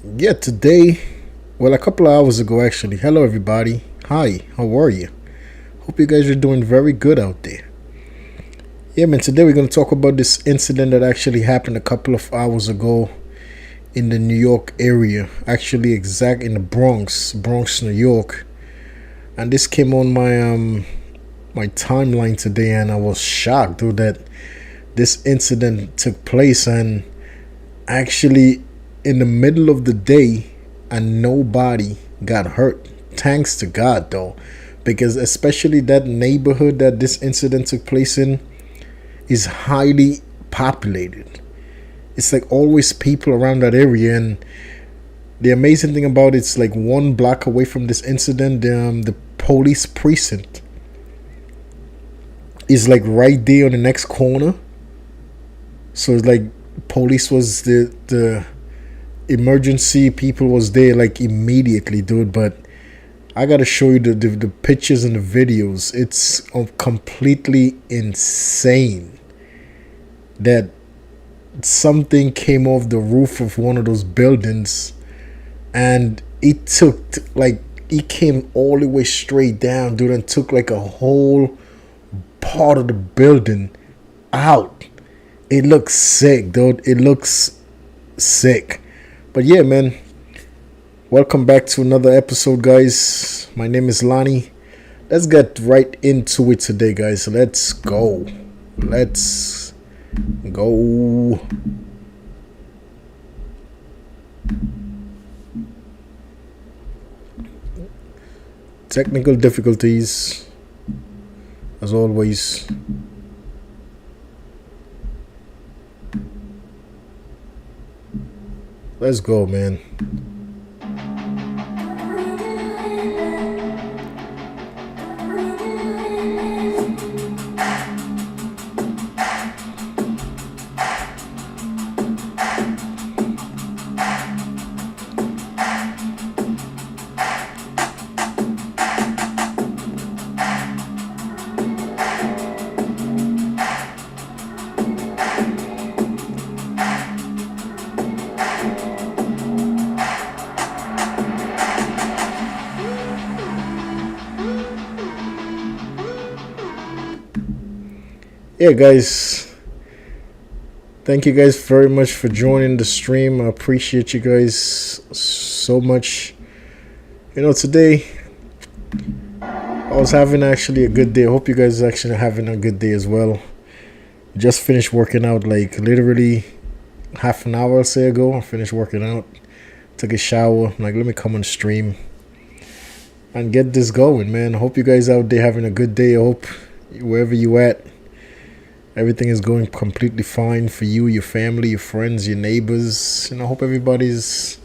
Yeah, today, well, a couple of hours ago, actually. Hello, everybody. Hi, how are you? Hope you guys are doing very good out there. Yeah, man, today we're going to talk about this incident that actually happened a couple of hours ago in the New York area. Actually, exact in the Bronx, New York. And this came on my timeline today, and I was shocked, dude, that this incident took place. And actually, in the middle of the day, and nobody got hurt. Thanks to God, though, because especially that neighborhood that this incident took place in is highly populated. It's like always people around that area, and the amazing thing about it's like 1 block away from this incident, the police precinct is like right there on the next corner. So it's like police was the emergency people was there like immediately, dude. But I gotta show you the pictures and the videos. It's completely insane that something came off the roof of one of those buildings, and it took like it came all the way straight down, dude, and took like a whole part of the building out. It looks sick, dude. It looks sick. But yeah, man, welcome back to another episode, guys. My name is Lannie. Let's get right into it today, guys. Let's go. Let's go. Technical difficulties, as always. Let's go, man. Yeah, guys, thank you guys very much for joining the stream. I appreciate you guys so much. Today I was having actually a good day. I hope you guys are actually having a good day as well. Just finished working out like literally half an hour or so ago. I finished working out, took a shower. I'm like, let me come on stream and get this going, man. I hope you guys out there having a good day. I hope wherever you at, everything is going completely fine for you, your family, your friends, your neighbors. I hope everybody's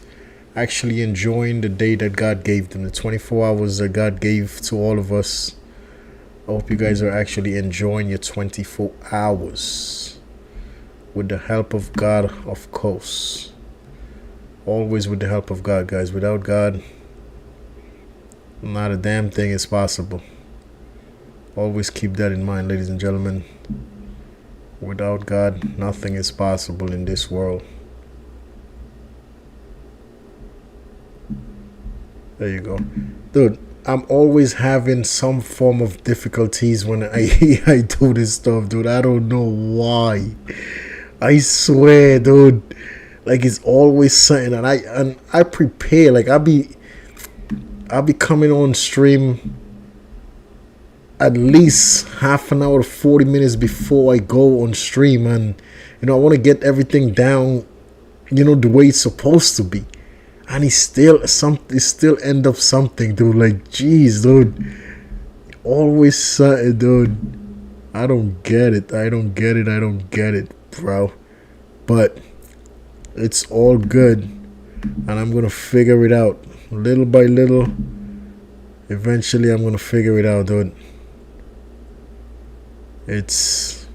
actually enjoying the day that God gave them, the 24 hours that God gave to all of us. I hope you guys are actually enjoying your 24 hours with the help of God, of course. Always with the help of God, guys. Without God, not a damn thing is possible. Always keep that in mind, ladies and gentlemen. Without God, nothing is possible in this world. There you go. Dude, I'm always having some form of difficulties when I do this stuff, dude. I don't know why. I swear, dude. Like it's always something, and I prepare. Like I'll be coming on stream at least half an hour, 40 minutes before I go on stream, and I want to get everything down, the way it's supposed to be, and it still end up something, dude. Like, jeez, dude, always something, dude. I don't get it. I don't get it, bro. But it's all good, and I'm gonna figure it out little by little. Eventually, I'm gonna figure it out, dude. It's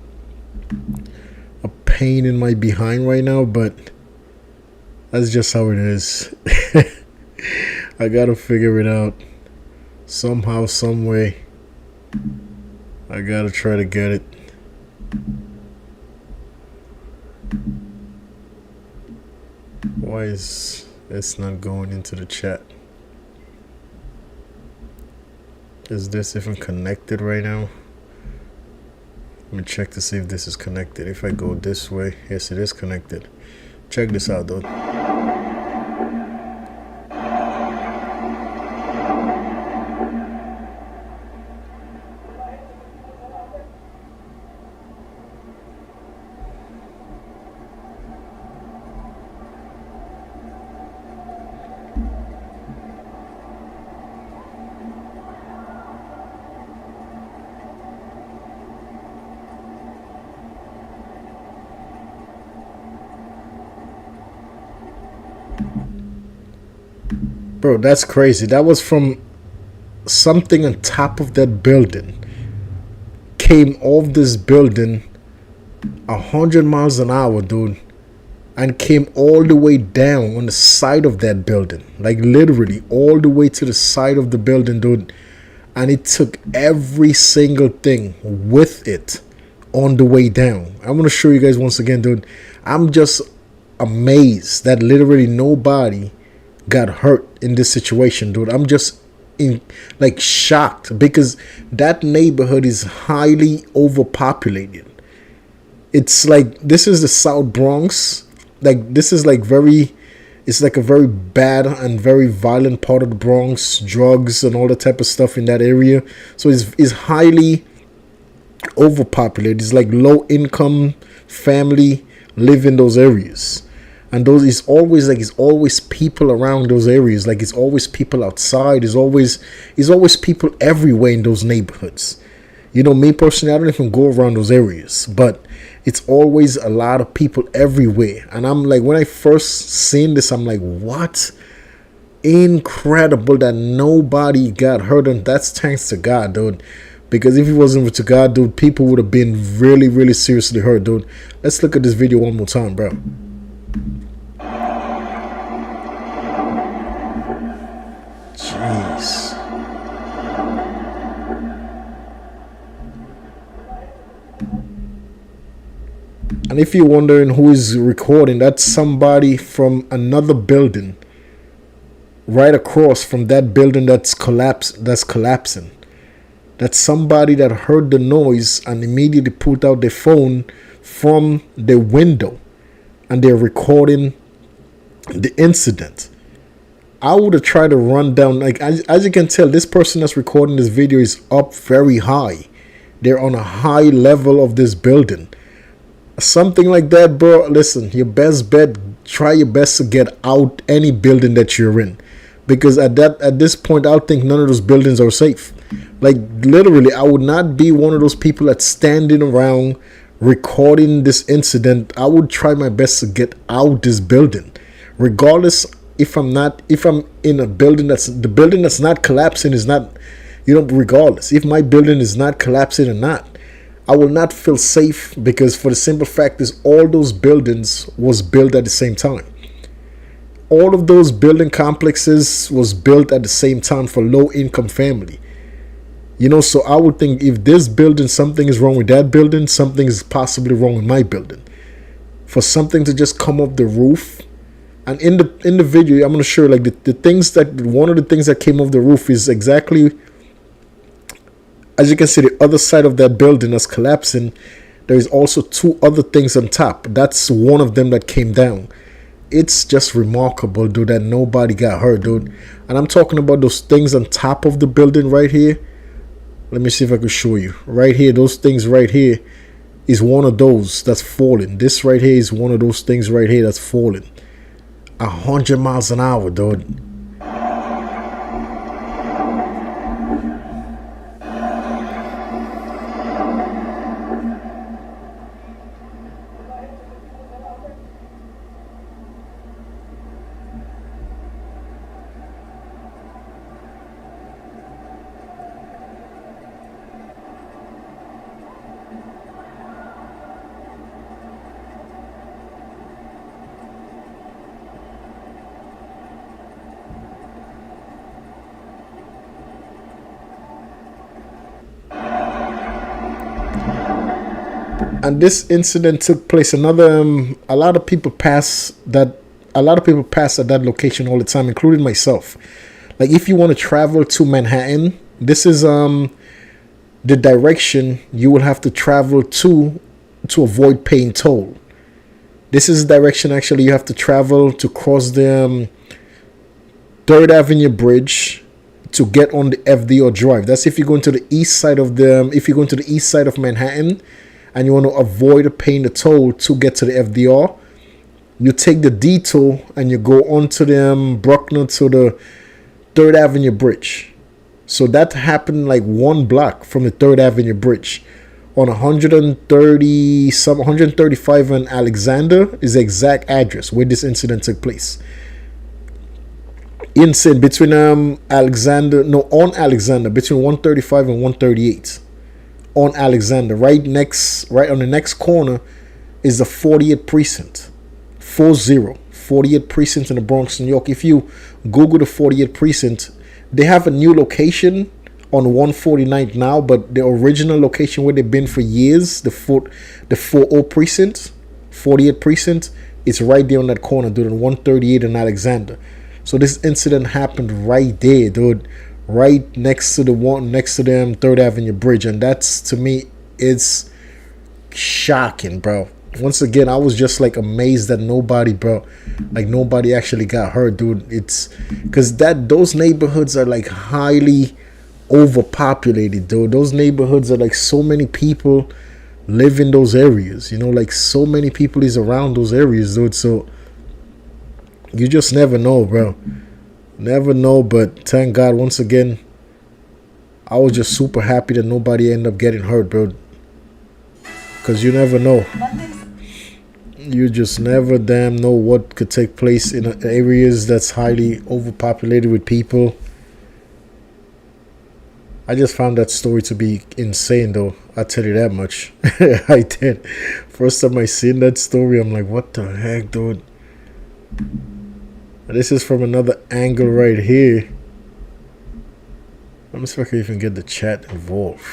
a pain in my behind right now, but that's just how it is. I gotta figure it out somehow, some way. I gotta try to get it. Why is It's not going into the chat. Is this even connected right now? Let me check to see if this is connected. If I go this way, yes, it is connected. Check this out, though. Bro, that's crazy. That was from something on top of that building. Came off this building 100 miles an hour, dude, and came all the way down on the side of that building. Like literally all the way to the side of the building, dude. And it took every single thing with it on the way down. I'm gonna show you guys once again, dude. I'm just amazed that literally nobody got hurt in this situation, dude. I'm just like shocked because that neighborhood is highly overpopulated. It's like this is the South Bronx. Like this is like it's like a very bad and very violent part of the Bronx, drugs and all that type of stuff in that area. So it's highly overpopulated. It's like low income family live in those areas. And those is always like it's always people around those areas. Like it's always people outside. It's always people everywhere in those neighborhoods. You know, me personally, I don't even go around those areas, but it's always a lot of people everywhere. And I'm like, when I first seen this, I'm like, what? Incredible that nobody got hurt, and that's thanks to God, dude. Because if it wasn't to God, dude, people would have been really, really seriously hurt, dude. Let's look at this video one more time, bro. Jeez. And if you're wondering who is recording, that's somebody from another building right across from that building that's collapsing. That's somebody that heard the noise and immediately pulled out their phone from the window and they're recording the incident. I would have tried to run down, like as you can tell, this person that's recording this video is up very high. They're on a high level of this building. Something like that, bro. Listen, your best bet, try your best to get out any building that you're in. Because at this point, I think none of those buildings are safe. Like literally, I would not be one of those people that's standing around recording this incident. I would try my best to get out this building. Regardless if I'm in a building that's not collapsing is not, regardless if my building is not collapsing or not, I will not feel safe because for the simple fact is all those buildings was built at the same time. All of those building complexes was built at the same time for low income family. So I would think if this building, something is wrong with that building, something is possibly wrong with my building. For something to just come off the roof. And in the video, I'm going to show you like the things that, one of the things that came off the roof is exactly, as you can see, the other side of that building that's collapsing. There is also two other things on top. That's one of them that came down. It's just remarkable, dude, that nobody got hurt, dude. And I'm talking about those things on top of the building right here. Let me see if I can show you. Right here, those things right here is one of those that's falling. This right here is one of those things right here that's falling. 100 miles an hour, dude. And this incident took place. A lot of people passed that a lot of people pass at that location all the time, including myself. Like if you want to travel to Manhattan, this is the direction you will have to travel to avoid paying toll. This is the direction actually you have to travel to cross the Third Avenue Bridge to get on the FDR Drive. That's if you're going to the east side of Manhattan and you want to avoid paying the toll to get to the FDR. You take the detour and you go onto the Bruckner to the Third Avenue Bridge. So that happened like one block from the Third Avenue Bridge. On 135 and Alexander is the exact address where this incident took place. Inside between on Alexander, between 135 and 138. On Alexander, right on the next corner is the 40th precinct. 40th precinct in the Bronx, New York. If you Google the 40th precinct, they have a new location on 149th now, but the original location where they've been for years, the 40 precinct, 40th precinct, is right there on that corner, dude, on 138 and Alexander. So this incident happened right there, dude, right next to them Third Avenue Bridge, and that's, to me, it's shocking, bro. Once again, I was just like amazed that nobody actually got hurt, dude. It's because those neighborhoods are like highly overpopulated, dude. Those neighborhoods are like so many people live in those areas, like so many people is around those areas, dude. So you just never know, bro. Never know, but thank God, once again, I was just super happy that nobody ended up getting hurt, bro. Because you never know. You just never damn know what could take place in areas that's highly overpopulated with people. I just found that story to be insane, though. I'll tell you that much. I did. First time I seen that story, I'm like, what the heck, dude? This is from another angle right here. Let me see if I can even get the chat involved.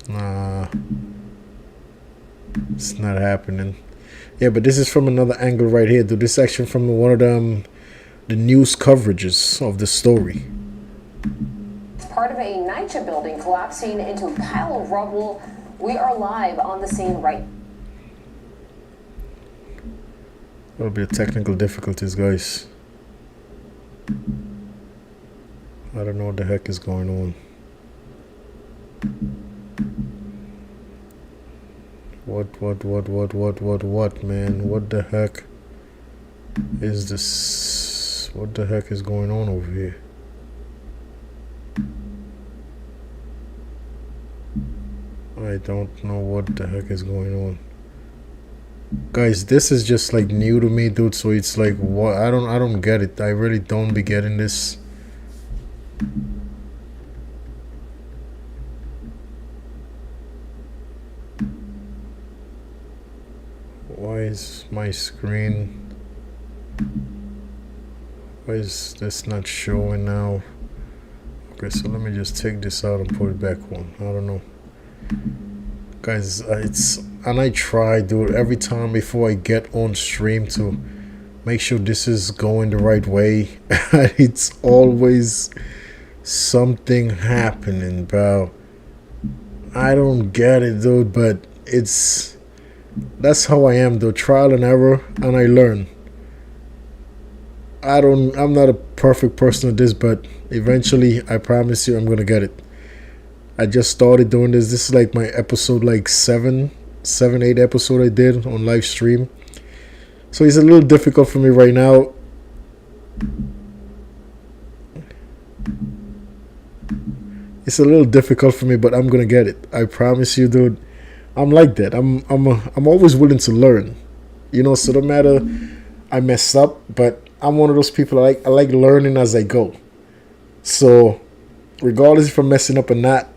Nah, it's not happening. Yeah, but this is from another angle right here, dude. This section from one of the news coverages of the story. It's part of a NYCHA building collapsing into a pile of rubble. We are live on the scene right. A little bit of technical difficulties, guys. I don't know what the heck is going on. What, man? What the heck is this? What the heck is going on over here? I don't know what the heck is going on. Guys, this is just like new to me, dude, so it's like, what? I don't get it. I really don't be getting this. Why is my screen, why is this not showing now? Okay, so let me just take this out and put it back on. I don't know, guys. I try, dude, every time before I get on stream to make sure this is going the right way. It's always something happening, bro. I don't get it, dude, but that's how I am, though. Trial and error, and I learn. I'm not a perfect person at this, but eventually, I promise you, I'm gonna get it. I just started doing this. This is like my episode, like 8 episode I did on live stream. So it's a little difficult for me right now. It's a little difficult for me, but I'm gonna get it. I promise you, dude. I'm like that. I'm always willing to learn. So no matter I mess up, but I'm one of those people I like learning as I go. So regardless if I'm messing up or not,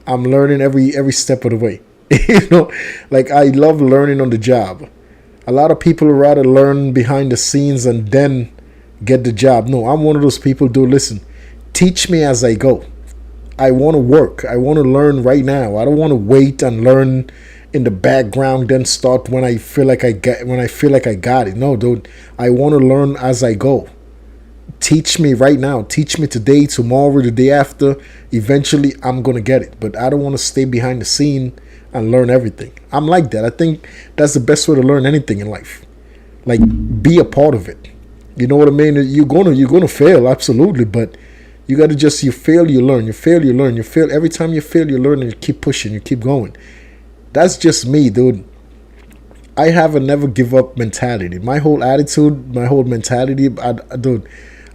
I'm learning every step of the way. Like I love learning on the job. A lot of people would rather learn behind the scenes and then get the job. No, I'm one of those people, dude. Listen, teach me as I go. I want to work. I want to learn right now. I don't want to wait and learn in the background, then start when I feel like I got it. No, dude. I want to learn as I go. Teach me right now. Teach me today, tomorrow, the day after. Eventually, I'm gonna get it. But I don't want to stay behind the scene and learn everything. I'm like that. I think that's the best way to learn anything in life. Like, be a part of it. You know what I mean? You're gonna fail, absolutely, but you gotta just, you fail, you learn, you fail, you learn, you fail. Every time you fail, you learn, and you keep pushing, you keep going. That's just me, dude. I have a never give up mentality. My whole attitude, my whole mentality, dude,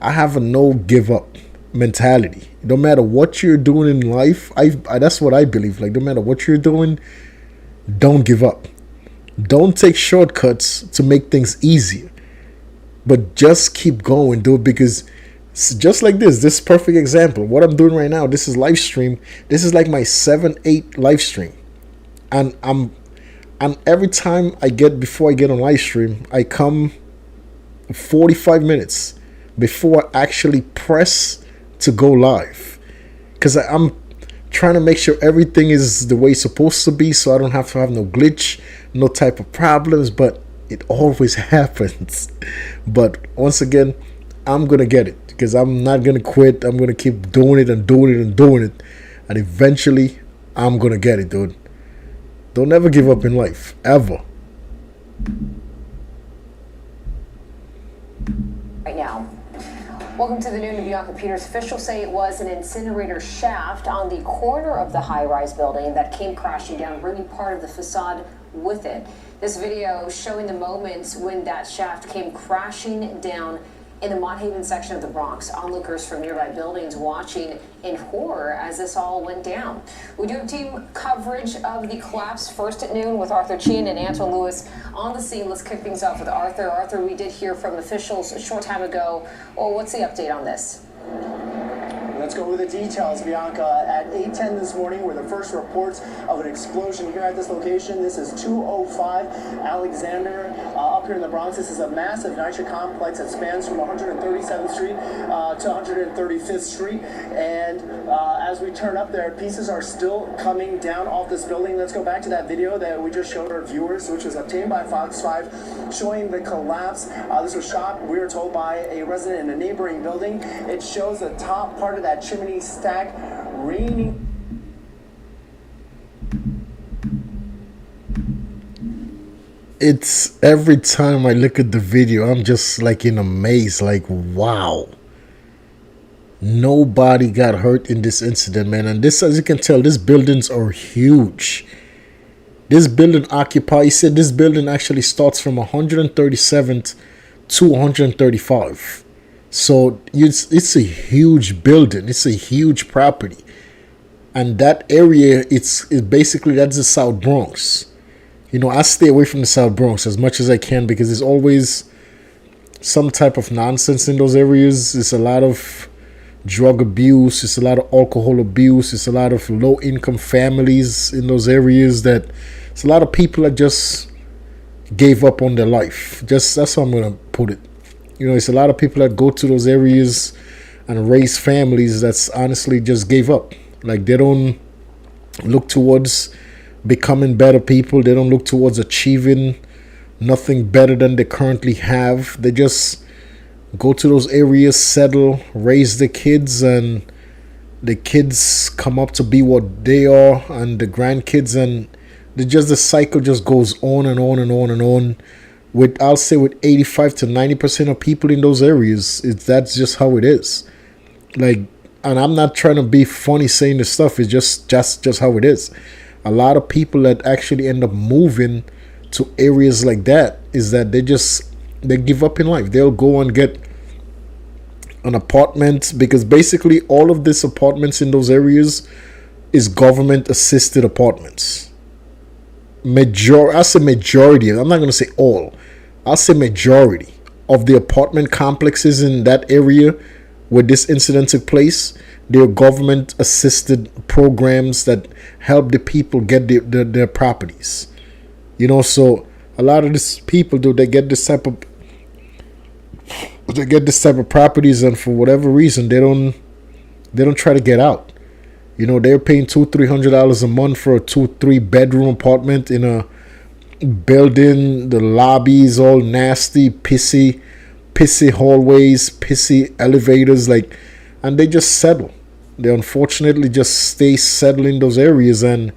I have a no give up mentality. No matter what you're doing in life, that's what I believe. Like, no matter what you're doing, don't give up. Don't take shortcuts to make things easier, but just keep going, dude. Because just like this perfect example. What I'm doing right now, this is live stream. This is like my 7-8 live stream, and and every time before I get on live stream, I come 45 minutes before I actually press to go live, because I'm trying to make sure everything is the way it's supposed to be, so I don't have to have no glitch, no type of problems. But it always happens. But once again, I'm gonna get it, because I'm not gonna quit. I'm gonna keep doing it and doing it and doing it, and eventually I'm gonna get it, dude. Don't ever give up in life, ever. Right now. Welcome to the noon to Bianca Peters. Officials say it was an incinerator shaft on the corner of the high-rise building that came crashing down, bringing part of the facade with it. This video showing the moments when that shaft came crashing down in the Mott Haven section of the Bronx. Onlookers from nearby buildings watching in horror as this all went down. We do have team coverage of the collapse first at noon with Arthur Chin and Anton Lewis on the scene. Let's kick things off with Arthur. Arthur, we did hear from officials a short time ago. Well, what's the update on this? Let's go with the details, Bianca. At 8:10 this morning were the first reports of an explosion here at this location. This is 205 Alexander up here in the Bronx. This is a massive NYCHA complex that spans from 137th Street to 135th Street. And as we turn up there, pieces are still coming down off this building. Let's go back to that video that we just showed our viewers, which was obtained by Fox 5, showing the collapse. This was shot, we were told, by a resident in a neighboring building. It shows the top part of that chimney stack raining. It's every time I look at the video, I'm just like in a maze, like, wow. Nobody got hurt in this incident, man. And this, as you can tell, these buildings are huge. This building occupies, said this building actually starts from 137th to 135. So it's a huge building. It's a huge property. And that area, it's basically, that's the South Bronx. You know, I stay away from the South Bronx as much as I can, because there's always some type of nonsense in those areas. It's a lot of drug abuse. It's a lot of alcohol abuse. It's a lot of low-income families in those areas. It's a lot of people that just gave up on their life. Just, that's how I'm going to put it. You know, it's a lot of people that go to those areas and raise families that's honestly just gave up. Like, they don't look towards becoming better people. They don't look towards achieving nothing better than they currently have. They just go to those areas, settle, raise the kids, and the kids come up to be what they are, and the grandkids, and the cycle just goes on and on and on and on. I'll say with 85 to 90% of people in those areas, that's just how it is. Like, and I'm not trying to be funny saying this stuff. It's just how it is. A lot of people that actually end up moving to areas like that is that they give up in life. They'll go and get an apartment, because basically all of these apartments in those areas is government assisted apartments. I say majority. I'm not going to say all. I'll say majority of the apartment complexes in that area where this incident took place, they're government assisted programs that help the people get their properties. You know, so a lot of these people, they get this type of They get this type of properties, and for whatever reason, they don't try to get out. They're paying $200-300 a month for a 2-3 bedroom apartment in a building. The lobbies all nasty, pissy hallways, pissy elevators, and they just settle. They unfortunately just stay settled in those areas, and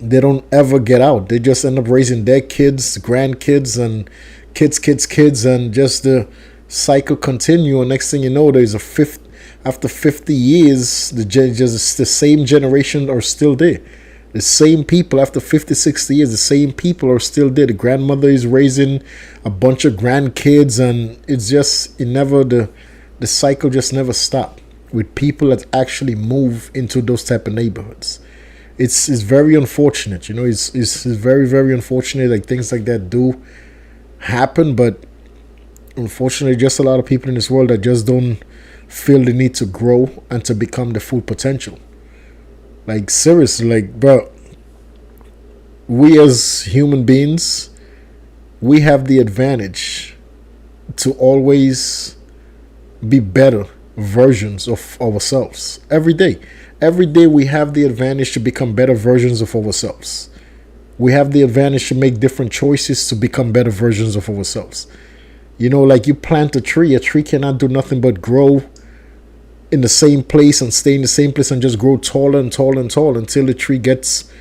they don't ever get out. They just end up raising their kids, grandkids, and kids, and just the cycle continue. And next thing you know, there's after 50 years, the same generation are still there. The same people after 50, 60 years, the same people are still there. The grandmother is raising a bunch of grandkids, and the cycle just never stopped with people that actually move into those type of neighborhoods. It's very unfortunate, it's very, very unfortunate, like things like that do happen, but unfortunately just a lot of people in this world that just don't feel the need to grow and to become the full potential. Like seriously, bro, we as human beings, we have the advantage to always be better versions of ourselves every day. Every day we have the advantage to become better versions of ourselves. We have the advantage to make different choices to become better versions of ourselves. Like you plant a tree cannot do nothing but grow in the same place and stay in the same place and just grow taller and taller and taller until the tree gets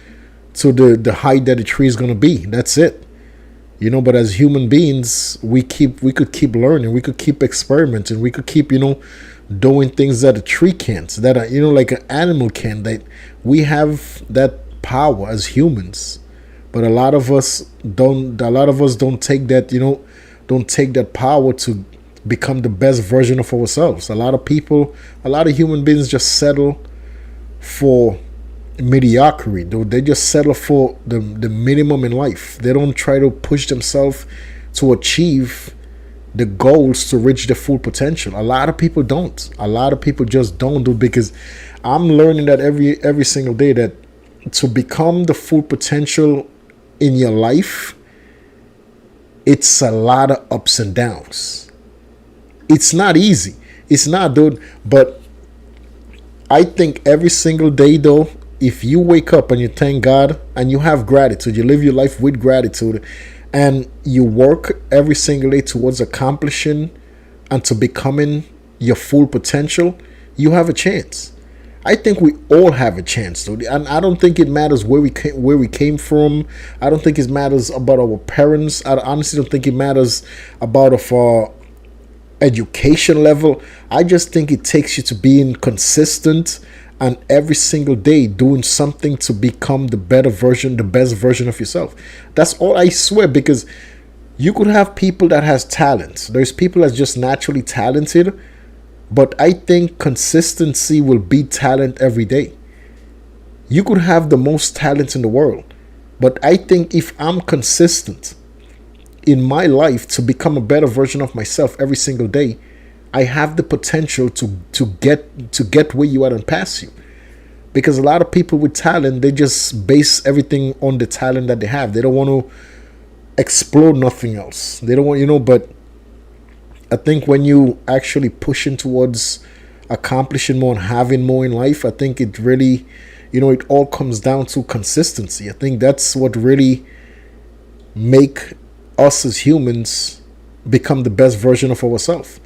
to the height that the tree is going to be. That's it. But as human beings, we could keep learning, we could keep experimenting, we could keep, doing things that a tree can't, that are, like an animal can. That we have that power as humans, but a lot of us don't take that, don't take that power to become the best version of ourselves. A lot of human beings just settle for mediocrity. They just settle for the minimum in life. They don't try to push themselves to achieve the goals to reach their full potential. A lot of people don't. A lot of people just don't do, because I'm learning that every single day, that to become the full potential in your life, it's a lot of ups and downs. It's not easy. It's not, dude. But I think every single day, though, if you wake up and you thank God and you have gratitude, you live your life with gratitude, and you work every single day towards accomplishing and to becoming your full potential, you have a chance. I think we all have a chance, dude. And I don't think it matters where we came from. I don't think it matters about our parents. I honestly don't think it matters about our education level. I just think it takes you to being consistent and every single day doing something to become the best version of yourself. That's all, I swear, because you could have people that has talent. There's people that's just naturally talented, but I think consistency will beat talent every day. You could have the most talent in the world, but I think if I'm consistent in my life to become a better version of myself every single day, I have the potential to get where you are and pass you. Because a lot of people with talent, they just base everything on the talent that they have. They don't want to explore nothing else. They don't want, but I think when you actually pushing towards accomplishing more and having more in life, I think it really, it all comes down to consistency. I think that's what really make us as humans become the best version of ourselves.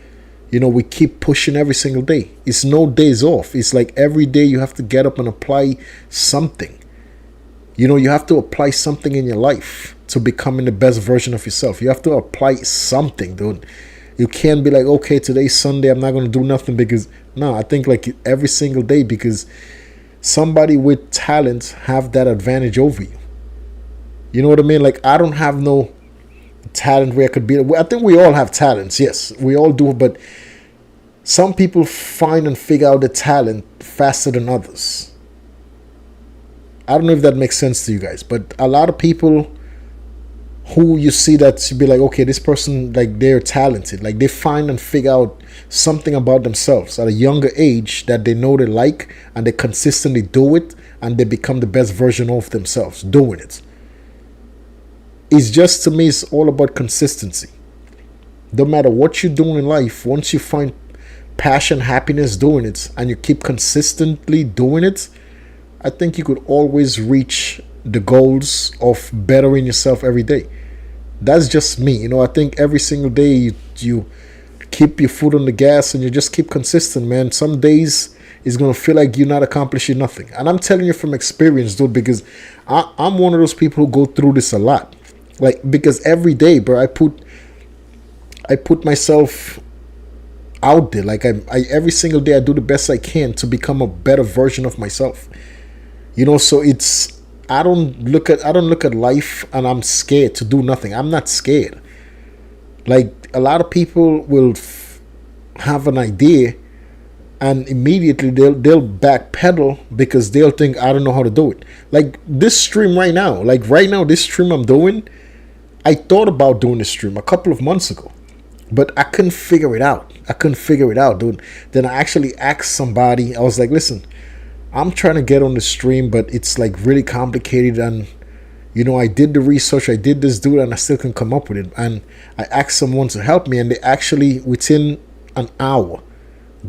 We keep pushing every single day. It's no days off. It's like every day you have to get up and apply something. You have to apply something in your life to becoming the best version of yourself. You have to apply something, dude. You can't be like, okay, today's Sunday, I'm not going to do nothing, because no, I think like every single day, because somebody with talent have that advantage over you. You know what I mean? Like, I don't have no talent where I could be. I think we all have talents. Yes, we all do. But some people find and figure out the talent faster than others. I don't know if that makes sense to you guys, but a lot of people who you see that you be like, okay, this person, like, they're talented. Like, they find and figure out something about themselves at a younger age that they know they like, and they consistently do it, and they become the best version of themselves doing it. It's just, to me, it's all about consistency. no matter what you're doing in life, once you find passion, happiness doing it, and you keep consistently doing it, I think you could always reach the goals of bettering yourself every day. That's just me. I think every single day you keep your foot on the gas and you just keep consistent, man. Some days it's gonna feel like you're not accomplishing nothing. And I'm telling you from experience, dude, because I'm one of those people who go through this a lot. Like, because every day, bro, I put myself out there. Like, I every single day I do the best I can to become a better version of myself. So it's I don't look at life and I'm scared to do nothing. I'm not scared. Like, a lot of people will have an idea and immediately they'll backpedal because they'll think, I don't know how to do it. Like this stream right now, this stream I'm doing, I thought about doing this stream a couple of months ago, but I couldn't figure it out. Dude. Then I actually asked somebody. I was like, listen, I'm trying to get on the stream, but it's like really complicated. And, I did the research, I did this, dude, and I still can come up with it. And I asked someone to help me, and they actually, within an hour,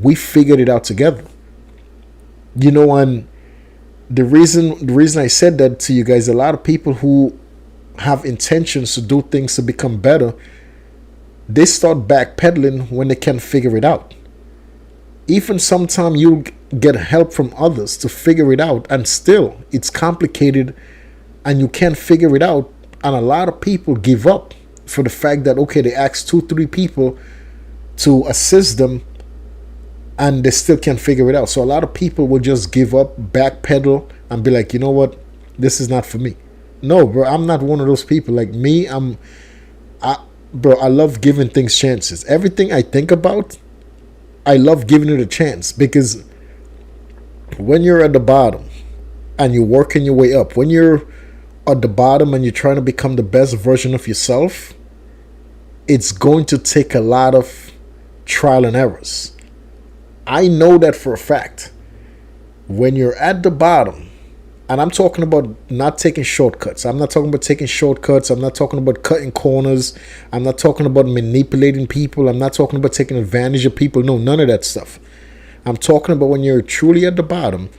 we figured it out together. And the reason I said that to you guys, a lot of people who have intentions to do things to become better, they start backpedaling when they can't figure it out. Even sometimes you get help from others to figure it out, and still it's complicated and you can't figure it out. And a lot of people give up for the fact that, okay, they ask 2-3 people to assist them and they still can't figure it out. So a lot of people will just give up, backpedal, and be like, you know what, this is not for me. No, bro, I'm not one of those people. Like me, I love giving things chances. Everything I think about, I love giving it a chance, because when you're at the bottom and you're working your way up, when you're at the bottom and you're trying to become the best version of yourself, it's going to take a lot of trial and errors. I know that for a fact. When you're at the bottom, and I'm talking about not taking shortcuts. I'm not talking about taking shortcuts. I'm not talking about cutting corners. I'm not talking about manipulating people. I'm not talking about taking advantage of people. No, none of that stuff. I'm talking about when you're truly at the bottom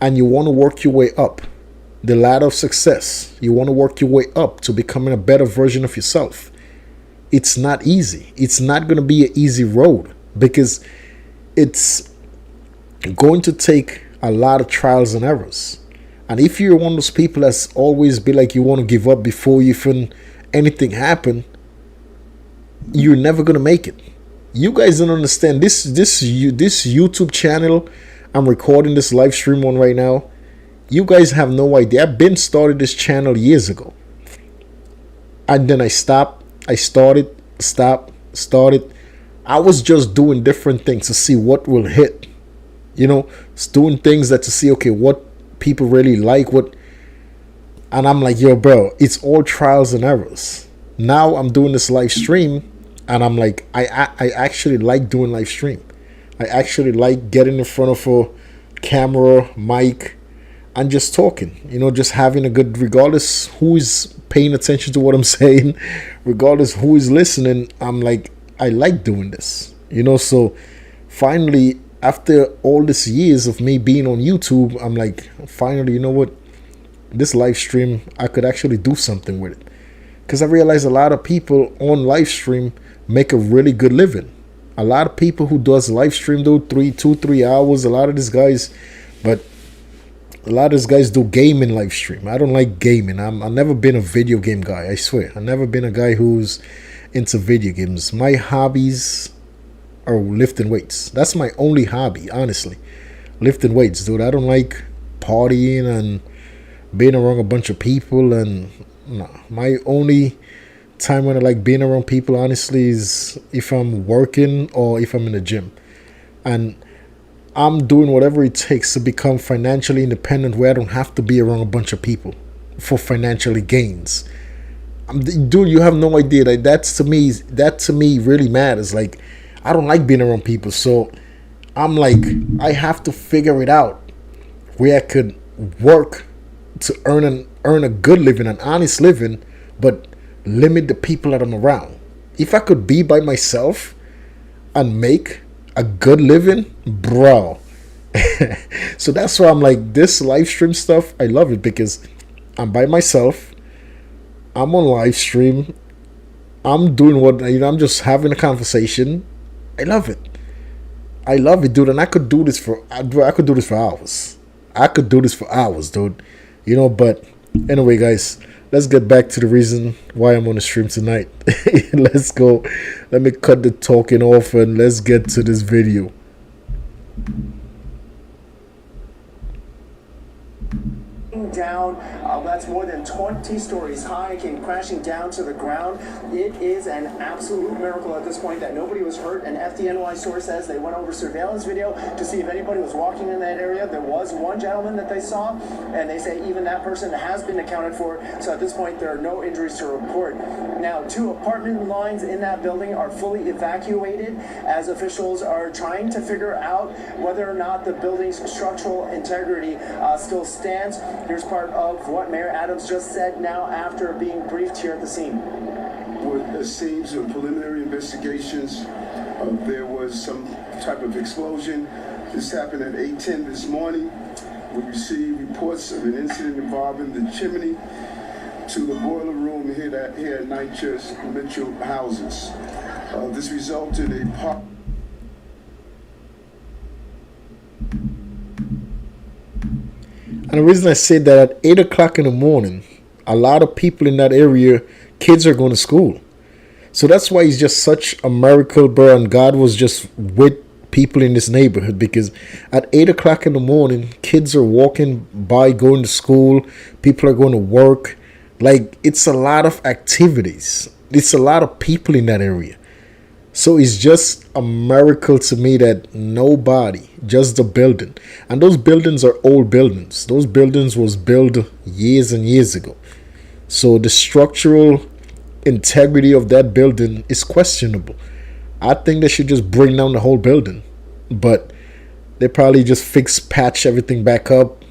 and you want to work your way up the ladder of success. You want to work your way up to becoming a better version of yourself. It's not easy. It's not going to be an easy road, because it's going to take a lot of trials and errors. And if you're one of those people that's always be like you want to give up before even anything you're never going to make it. You guys don't understand this YouTube channel I'm recording this live stream on right now. You guys have no idea. I've been started this channel years ago, and then I stopped. I started. I was just doing different things to see what will hit. It's doing things that to see, okay, what people really like, and I'm like, yo, bro, it's all trials and errors. Now I'm doing this live stream, and I'm like, I actually like doing live stream. I actually like getting in front of a camera, mic, and just talking. Just having a good, regardless who is paying attention to what I'm saying, regardless who is listening, I'm like, I like doing this. So finally, after all these years of me being on YouTube, I'm like, finally, you know what? This live stream, I could actually do something with it. Because I realize a lot of people on live stream make a really good living. A lot of people who does live stream do 3 hours. A lot of these guys do gaming live stream. I don't like gaming. I've never been a video game guy. I swear. I've never been a guy who's into video games. My hobbies are lifting weights. That's my only hobby, honestly. Lifting weights, dude. I don't like partying and being around a bunch of people. And no, my only time when I like being around people, honestly, is if I'm working or if I'm in the gym. And I'm doing whatever it takes to become financially independent, where I don't have to be around a bunch of people for financially gains. Dude, you have no idea. That to me really matters. Like, I don't like being around people, so I'm like, I have to figure it out where I could work to earn a good living, an honest living, but limit the people that I'm around. If I could be by myself and make a good living, bro. So that's why I'm like, this live stream stuff, I love it because I'm by myself. I'm on live stream. I'm doing what, I'm just having a conversation. I love it. I love it, dude. And I could do this for hours. I could do this for hours, dude. But anyway, guys, let's get back to the reason why I'm on the stream tonight. Let's go. Let me cut the talking off and let's get to this video. Down, that's more than 20 stories high, came crashing down to the ground. It is an absolute miracle at this point that nobody was hurt. An FDNY source says they went over surveillance video to see if anybody was walking in that area. There was one gentleman that they saw, and they say even that person has been accounted for. So at this point, there are no injuries to report. Now, 2 apartment lines in that building are fully evacuated as officials are trying to figure out whether or not the building's structural integrity still stands. Here's part of what Mayor Adams just said now after being briefed here at the scene. With a series of preliminary investigations, there was some type of explosion. This happened at 8:10 this morning. We received reports of an incident involving the chimney to the boiler room here at NYCHA's Mitchell houses. This resulted in a And the reason I said that at 8 o'clock in the morning, a lot of people in that area, kids are going to school. So that's why it's just such a miracle, bro. And God was just with people in this neighborhood because at 8 o'clock in the morning, kids are walking by, going to school. People are going to work. Like, it's a lot of activities. It's a lot of people in that area. So it's just a miracle to me that nobody, just the building. And those buildings are old buildings. Those buildings was built years and years ago. So the structural integrity of that building is questionable. I think they should just bring down the whole building. But they probably just patch everything back up,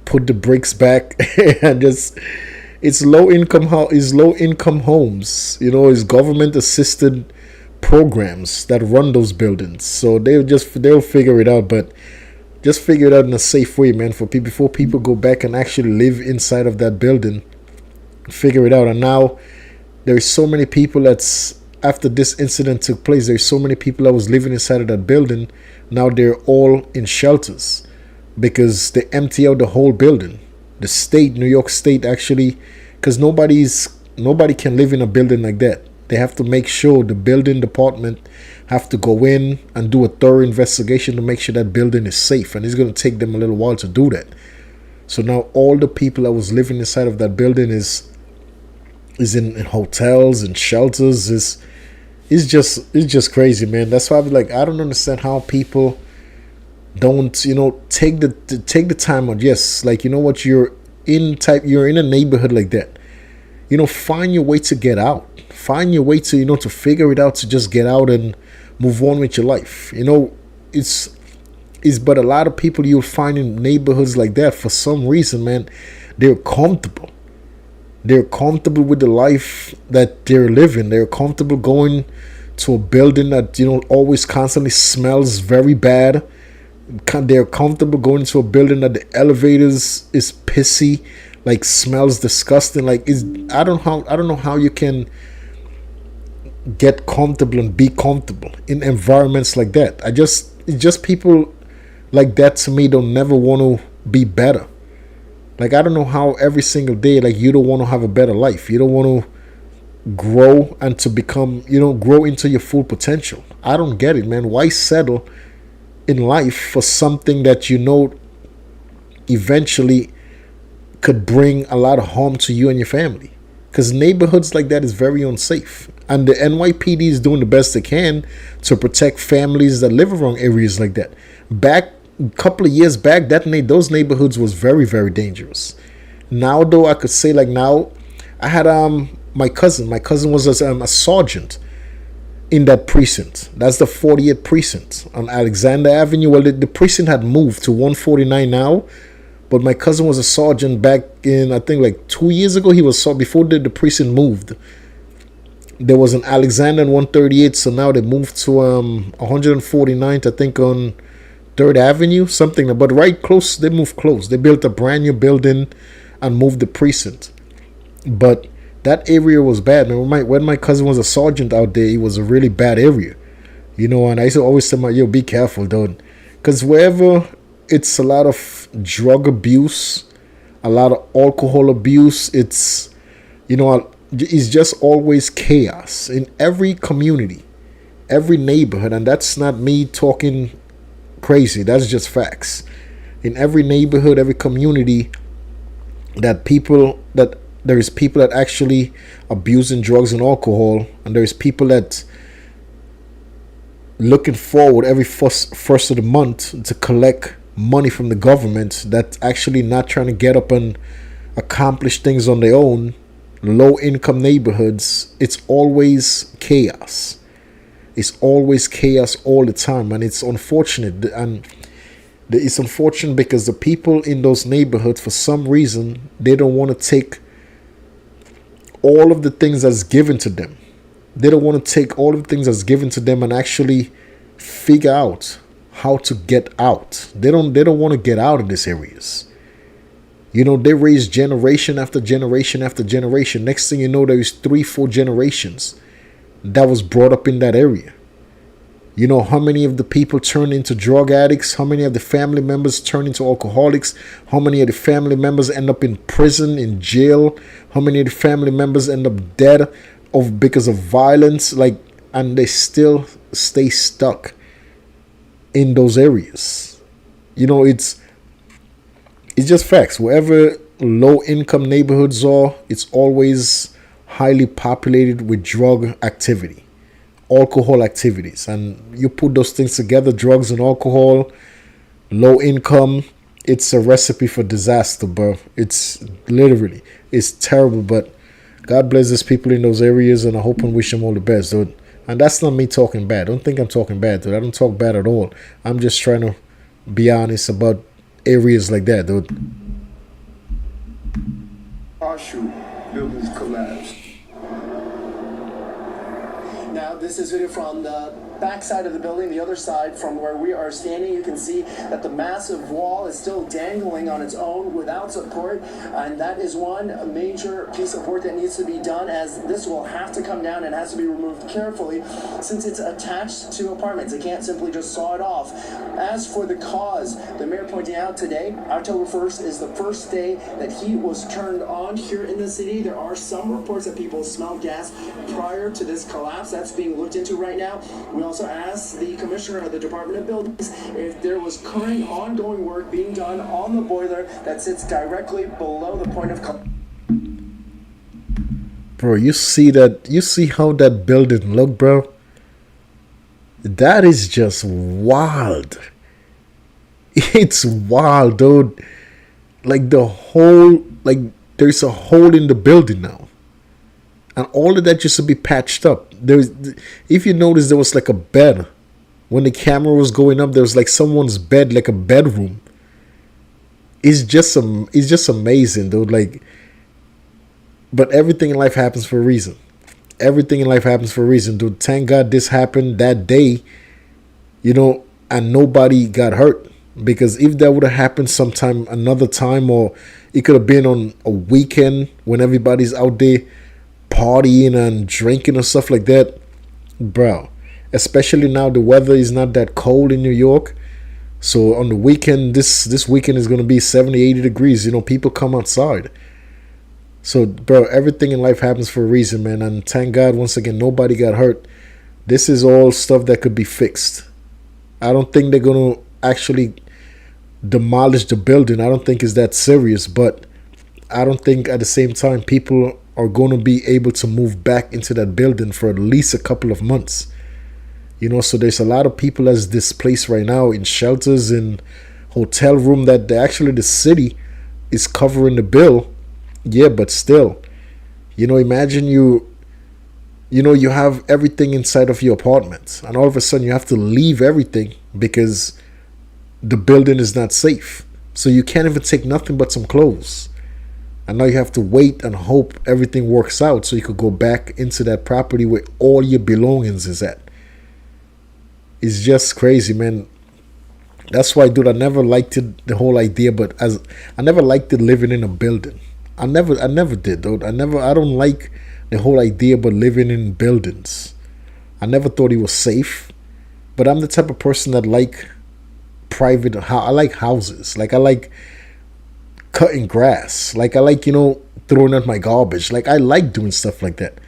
put the bricks back, and just... It's low income homes. It's government assisted programs that run those buildings, so they'll figure it out, but just figure it out in a safe way, man, for people before people go back and actually live inside of that building. Figure it out. And now there's so many people that's after this incident took place, there's so many people that was living inside of that building. Now they're all in shelters because they empty out the whole building. The state, New York State, actually, because nobody can live in a building like that. They have to make sure the building department have to go in and do a thorough investigation to make sure that building is safe. And it's going to take them a little while to do that. So now all the people that was living inside of that building is in hotels and shelters. It's just crazy, man. That's why I was like, I don't understand how people don't, take the time out. Yes, like, what, you're in a neighborhood like that. Find your way to get out. Find your way to, to figure it out, to just get out and move on with your life. But a lot of people you'll find in neighborhoods like that, for some reason, man, they're comfortable. They're comfortable with the life that they're living. They're comfortable going to a building that, always constantly smells very bad. They're comfortable going to a building that the elevators is pissy, like smells disgusting. Like, I don't know how you can get comfortable and be comfortable in environments like that. It's just people like that, to me, don't never want to be better. Like, I don't know how every single day, like, you don't want to have a better life. You don't want to grow and to become, grow into your full potential. I don't get it, man. Why settle in life for something that eventually could bring a lot of harm to you and your family? Because neighborhoods like that is very unsafe. And the NYPD is doing the best they can to protect families that live around areas like that. Back a couple of years back, those neighborhoods was very, very dangerous. Now, though, I could say, like, now, I had my cousin. My cousin was a sergeant in that precinct. That's the 40th precinct on Alexander Avenue. Well, the precinct had moved to 149 now, but my cousin was a sergeant back in, I think, like 2 years ago. He was before the precinct moved. There was an Alexander and 138, so now they moved to 149th, I think, on 3rd Avenue, something. But right close, they moved close. They built a brand new building and moved the precinct. But that area was bad. And when my cousin was a sergeant out there, it was a really bad area. And I used to always tell yo, be careful, though. Because wherever it's a lot of drug abuse, a lot of alcohol abuse, it's just always chaos in every community, every neighborhood. And that's not me talking crazy. That's just facts. In every neighborhood, every community, that there is people that actually abusing drugs and alcohol, and there is people that looking forward every first of the month to collect money from the government, that actually not trying to get up and accomplish things on their own. Low income neighborhoods, it's always chaos. It's always chaos all the time, and it's unfortunate. And it's unfortunate because the people in those neighborhoods, for some reason, they don't want to take all of the things that's given to them. They don't want to take all of the things that's given to them and actually figure out how to get out. They don't want to get out of these areas. They raise generation after generation after generation. Next thing you know, there is 3-4 generations that was brought up in that area. How many of the people turn into drug addicts? How many of the family members turn into alcoholics? How many of the family members end up in prison, in jail? How many of the family members end up dead because of violence? And they still stay stuck in those areas. It's just facts. Wherever low income neighborhoods are, it's always highly populated with drug activity, alcohol activities. And you put those things together, drugs and alcohol, low income, it's a recipe for disaster, bro. It's terrible. But God bless these people in those areas, and I hope and wish them all the best, dude. And that's not me talking bad. Don't think I'm talking bad, dude. I don't talk bad at all. I'm just trying to be honest about areas like that, dude. Partial buildings collapsed. Now, this is video from the back side of the building, the other side from where we are standing. You can see that the massive wall is still dangling on its own without support, and that is one major piece of work that needs to be done, as this will have to come down and has to be removed carefully since it's attached to apartments. They can't simply just saw it off. As for the cause, the mayor pointing out today, October 1st is the first day that heat was turned on here in the city. There are some reports that people smelled gas prior to this collapse. That's being looked into right now. We also asked the commissioner of the Department of Buildings if there was current ongoing work being done on the boiler that sits directly below the point of collapse. Bro, you see how that building look, bro? That is just wild. It's wild, dude. There's a hole in the building now. And all of that used to be patched up. If you notice, there was like a bed. When the camera was going up, there was like someone's bed, like a bedroom. It's just amazing, dude. But everything in life happens for a reason. Everything in life happens for a reason, dude. Thank God this happened that day, and nobody got hurt. Because if that would have happened sometime, another time, or it could have been on a weekend when everybody's out there partying and drinking and stuff like that, bro. Especially now the weather is not that cold in New York. So on the weekend, this weekend is going to be 70, 80 degrees. People come outside. So, bro, everything in life happens for a reason, man. And thank God, once again, nobody got hurt. This is all stuff that could be fixed. I don't think they're going to actually demolish the building. I don't think it's that serious. But I don't think at the same time people are going to be able to move back into that building for at least a couple of months. So there's a lot of people that's displaced right now in shelters, in hotel room that the city is covering the bill. Yeah, but still, imagine you have everything inside of your apartment, and all of a sudden you have to leave everything because the building is not safe. So you can't even take nothing but some clothes. And now you have to wait and hope everything works out so you could go back into that property where all your belongings is at. It's just crazy, man. That's why, dude, I never liked it, the whole idea, but as I never liked it living in a building. I never did, dude. I don't like the whole idea about living in buildings. I never thought it was safe. But I'm the type of person that like private. I like houses. Like I like cutting grass. Like I like throwing out my garbage. Like I like doing stuff like that.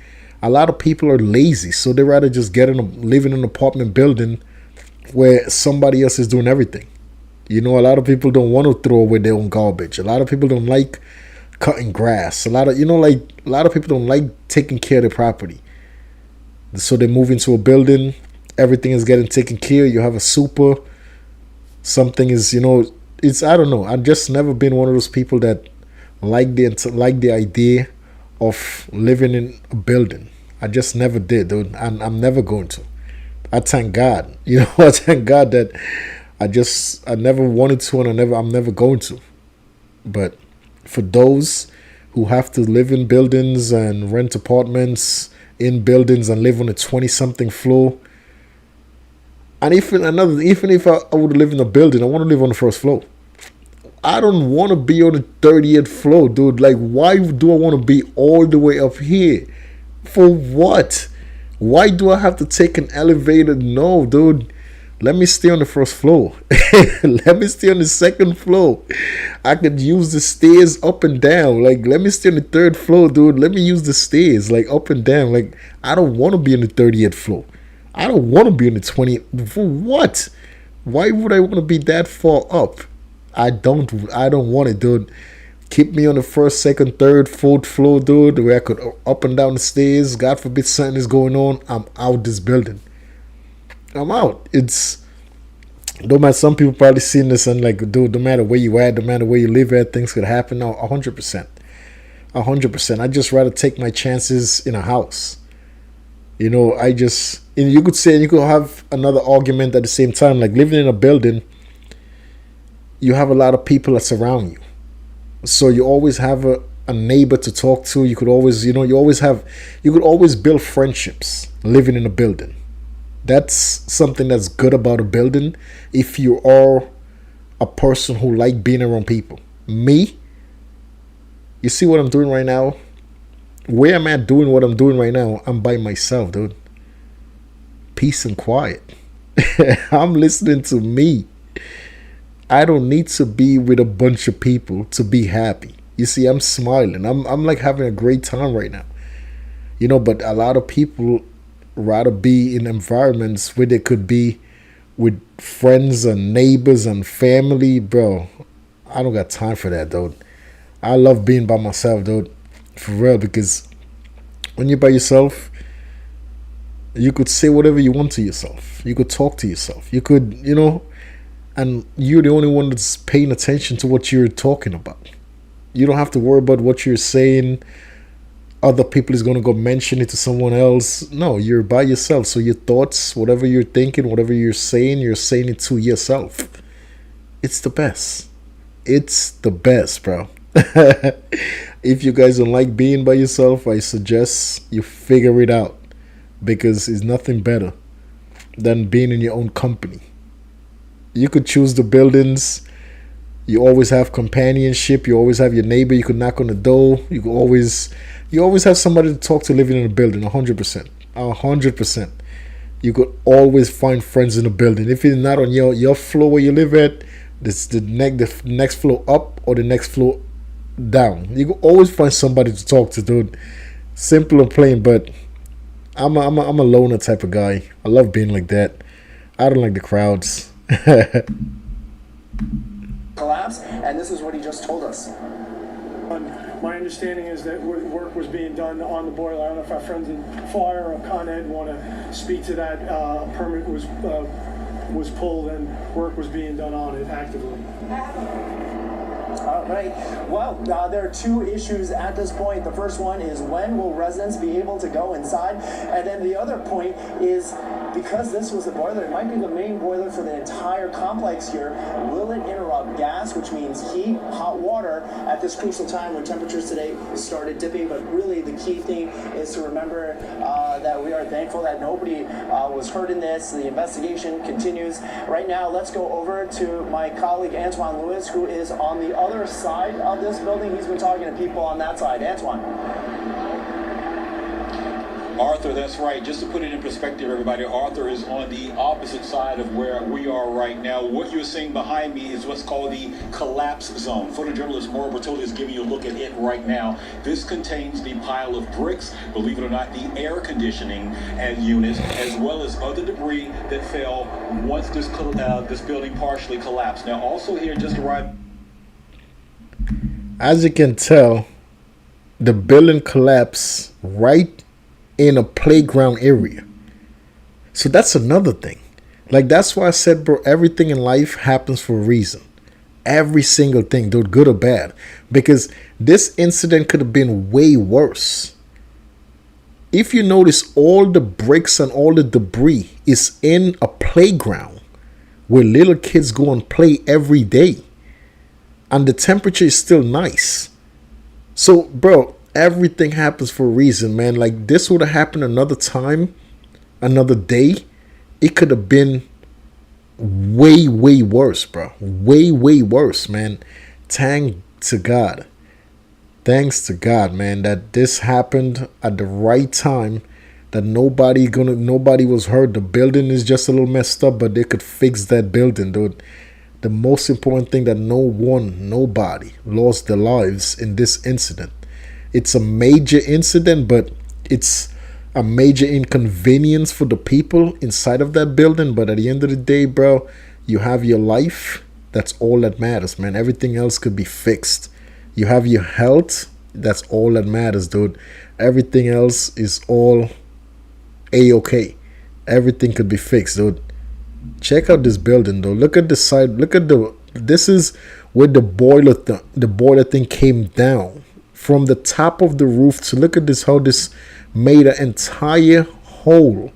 A lot of people are lazy, so they rather just live in an apartment building where somebody else is doing everything. A lot of people don't want to throw away their own garbage. A lot of people don't like cutting grass. A lot of people don't like taking care of their property. So they move into a building, everything is getting taken care of. You have a super, something is, it's, I don't know. I've just never been one of those people that like the idea of living in a building. I just never did, dude. And I'm never going to. I thank God. I thank God that I never wanted to, and I'm never going to. But for those who have to live in buildings and rent apartments in buildings and live on a 20-something floor, and even if I would live in a building, I want to live on the first floor. I don't want to be on the 30th floor, dude. Like, why do I want to be all the way up here? For what? Why do I have to take an elevator? No, dude. Let me stay on the first floor. Let me stay on the second floor. I could use the stairs up and down. Like, let me stay on the third floor, dude. Let me use the stairs, like, up and down. Like, I don't want to be on the 30th floor. I don't want to be on the 20th. For what? Why would I want to be that far up? I don't want it, dude. Keep me on the first, second, third, fourth floor, dude, where I could up and down the stairs. God forbid something is going on. I'm out this building. I'm out. It's, don't matter, some people probably seen this and like, dude, no matter where you at, no matter where you live at, things could happen. No, 100%. 100%. I just rather take my chances in a house. You could say, you could have another argument at the same time, like living in a building, you have a lot of people that surround you. So you always have a neighbor to talk to. You could always, you could always build friendships living in a building. That's something that's good about a building if you are a person who like being around people. Me, you see what I'm doing right now? Where am I doing what I'm doing right now? I'm by myself, dude. Peace and quiet. I'm listening to me. I don't need to be with a bunch of people to be happy. You see, I'm smiling. I'm like having a great time right now. But a lot of people rather be in environments where they could be with friends and neighbors and family. Bro, I don't got time for that, dude. I love being by myself, dude. For real, because when you're by yourself, you could say whatever you want to yourself. You could talk to yourself. You could, and you're the only one that's paying attention to what you're talking about. You don't have to worry about what you're saying. Other people is going to go mention it to someone else. No, you're by yourself. So your thoughts, whatever you're thinking, whatever you're saying it to yourself. It's the best. It's the best, bro. If you guys don't like being by yourself, I suggest you figure it out, because it's nothing better than being in your own company. You could choose the buildings. You always have companionship. You always have your neighbor. You could knock on the door. You always have somebody to talk to living in a building. 100%. 100%. You could always find friends in a building. If it's not on your floor where you live at, it's the next floor up or the next floor down. You could always find somebody to talk to, dude. Simple and plain, but I'm a loner type of guy. I love being like that. I don't like the crowds. Collapse, and this is what he just told us. My understanding is that work was being done on the boiler. I don't know if our friends in fire or Con Ed want to speak to that. A permit was pulled and work was being done on it actively. All right. Well, there are two issues at this point. The first one is, when will residents be able to go inside? And then the other point is, because this was a boiler, it might be the main boiler for the entire complex here. Will it interrupt gas, which means heat, hot water at this crucial time when temperatures today started dipping? But really the key thing is to remember that we are thankful that nobody was hurt in this. The investigation continues. Right now, let's go over to my colleague Antoine Lewis, who is on the other side of this building. He's been talking to people on that side. Antoine. Arthur, that's right. Just to put it in perspective, everybody, Arthur is on the opposite side of where we are right now. What you're seeing behind me is what's called the collapse zone. Photojournalist Mauro Bertoli is giving you a look at it right now. This contains the pile of bricks, believe it or not, the air conditioning and units, as well as other debris that fell once this building partially collapsed. Now, also here, just arrived. As you can tell, the building collapsed right in a playground area. So that's another thing. Like, that's why I said, bro, everything in life happens for a reason. Every single thing, dude, good or bad. Because this incident could have been way worse. If you notice, all the bricks and all the debris is in a playground where little kids go and play every day. And the temperature is still nice. So, bro, everything happens for a reason, man. Like, this would have happened another time, another day. It could have been way, way worse, bro. Way, way worse, man. Thanks to God, man, that this happened at the right time. That nobody was hurt. The building is just a little messed up, but they could fix that building, dude. The most important thing, that nobody lost their lives in this incident. It's a major incident, but it's a major inconvenience for the people inside of that building. But at the end of the day, bro, you have your life. That's all that matters, man. Everything else could be fixed. You have your health. That's all that matters, dude. Everything else is all A-okay. Everything could be fixed, dude. Check out this building, though. Look at the side. This is where the boiler thing came down. From the top of the roof to look at this, how this made an entire hole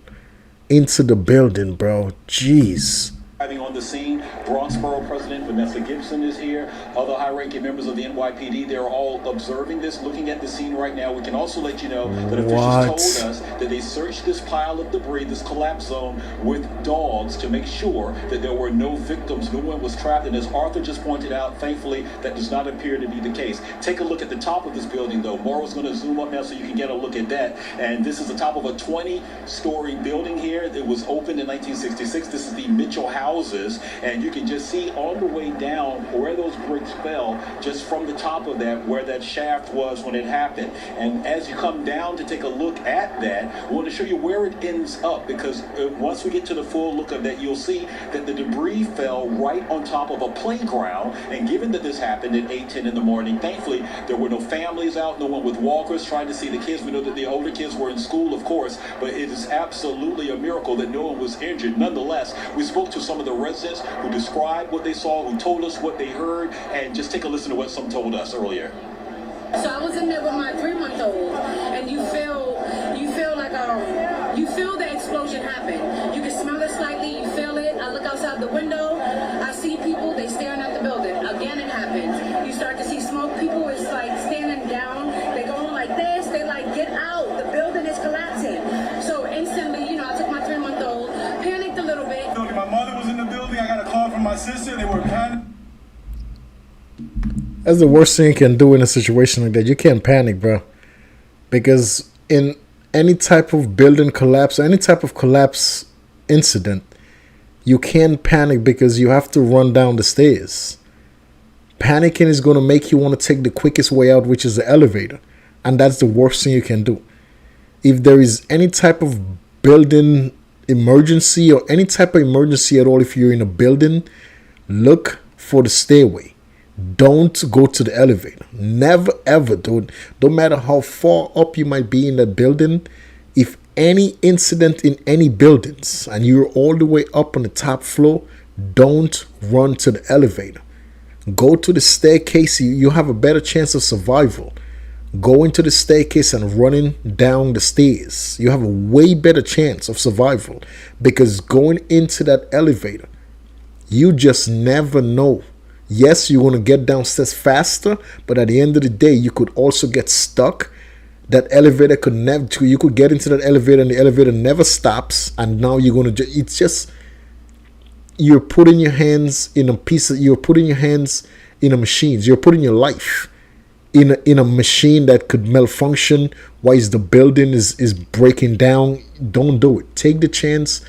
into the building, bro. Jeez. On the scene, Bronx Borough President Vanessa Gibson is here. Other high-ranking members of the NYPD, they're all observing this, looking at the scene right now. We can also let you know that officials told us that they searched this pile of debris, this collapse zone, with dogs to make sure that there were no victims, no one was trapped. And as Arthur just pointed out, thankfully, that does not appear to be the case. Take a look at the top of this building, though. Mauro's going to zoom up now so you can get a look at that. And this is the top of a 20-story building here. It was opened in 1966. This is the Mitchell houses, and you can just see on the way down where those bricks fell, just from the top of that, where that shaft was when it happened. And as you come down to take a look at that, we want to show you where it ends up, because once we get to the full look of that, you'll see that the debris fell right on top of a playground. And given that this happened at 8:10 in the morning, thankfully there were no families out, no one with walkers trying to see the kids. We know that the older kids were in school, of course, but it is absolutely a miracle that no one was injured. Nonetheless, we spoke to some of the residents who described what they saw, who told us what they heard, and just take a listen to what some told us earlier. So I was in there with my 3-month-old, and you feel like you feel the explosion happen. You can smell it slightly, you feel it. I look outside the window, I see people, they staring at the building. Again, it happens. You start to see smoke. People is like standing down, they going like this, they like, get out, the building is collapsing. So instantly, I took my 3-month-old, panicked a little bit. My mother was in the building, I got a call from my sister, they were panicking. That's the worst thing you can do in a situation like that. You can't panic, bro. Because in any type of building collapse, any type of collapse incident, you can't panic because you have to run down the stairs. Panicking is going to make you want to take the quickest way out, which is the elevator. And that's the worst thing you can do. If there is any type of building emergency or any type of emergency at all, if you're in a building, look for the stairway. Don't go to the elevator. Never ever, dude. No matter how far up you might be in that building, if any incident in any buildings and you're all the way up on the top floor, don't run to the elevator. Go to the staircase. You have a better chance of survival. going to the staircase and running down the stairs. You have a way better chance of survival, because going into that elevator, you just never know. Yes, you're going to get downstairs faster, but at the end of the day, you could also get stuck. That elevator could never, you could get into that elevator and the elevator never stops. And now you're going to, it's just, you're putting your hands in a you're putting your hands in a machine. You're putting your life in a machine that could malfunction while the building is breaking down. Don't do it. Take the chance,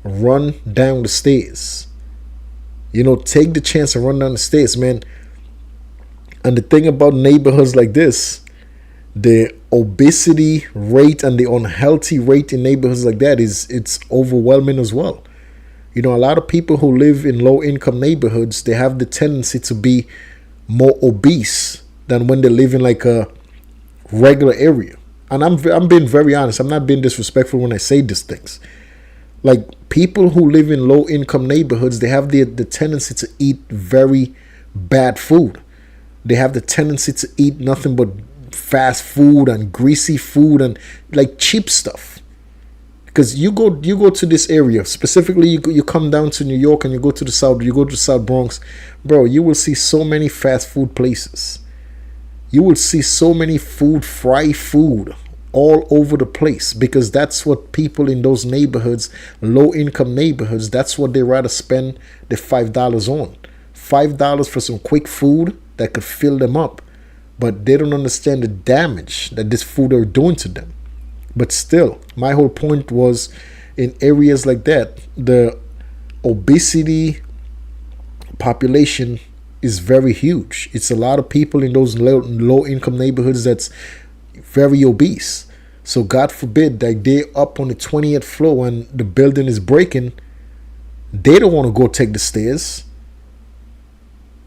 run down the stairs. Take the chance and run down the stairs, man. And the thing about neighborhoods like this, the obesity rate and the unhealthy rate in neighborhoods like that it's overwhelming as well. A lot of people who live in low income neighborhoods, they have the tendency to be more obese than when they live in like a regular area. And I'm being very honest. I'm not being disrespectful when I say these things. Like, people who live in low income neighborhoods, they have the tendency to eat very bad food. They have the tendency to eat nothing but fast food and greasy food and like cheap stuff. Because you go to this area, specifically you come down to New York and you go to the South Bronx, bro, you will see so many fast food places. You will see so many fried food all over the place, because that's what people in those neighborhoods, low income neighborhoods, that's what they rather spend the $5 on. $5 for some quick food that could fill them up. But they don't understand the damage that this food are doing to them. But still, my whole point was, in areas like that, the obesity population is very huge. It's a lot of people in those low income neighborhoods that's very obese. So God forbid that they're up on the 20th floor and the building is breaking, they don't want to go take the stairs.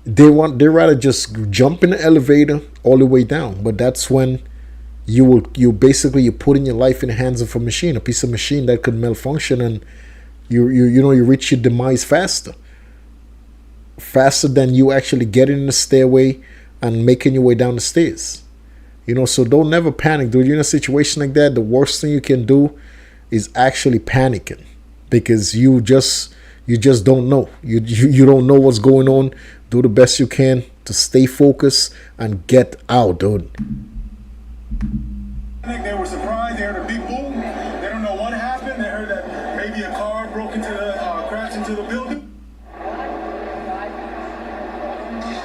They rather just jump in the elevator all the way down. But that's when you're putting your life in the hands of a machine, a piece of machine that could malfunction, and you reach your demise faster than you actually getting in the stairway and making your way down the stairs. So don't never panic, dude. You're in a situation like that, the worst thing you can do is actually panicking, because you just don't know. You don't know what's going on. Do the best you can to stay focused and get out, dude. I think they were surprised. They heard a big boom. They don't know what happened. They heard that maybe a car crashed into the building.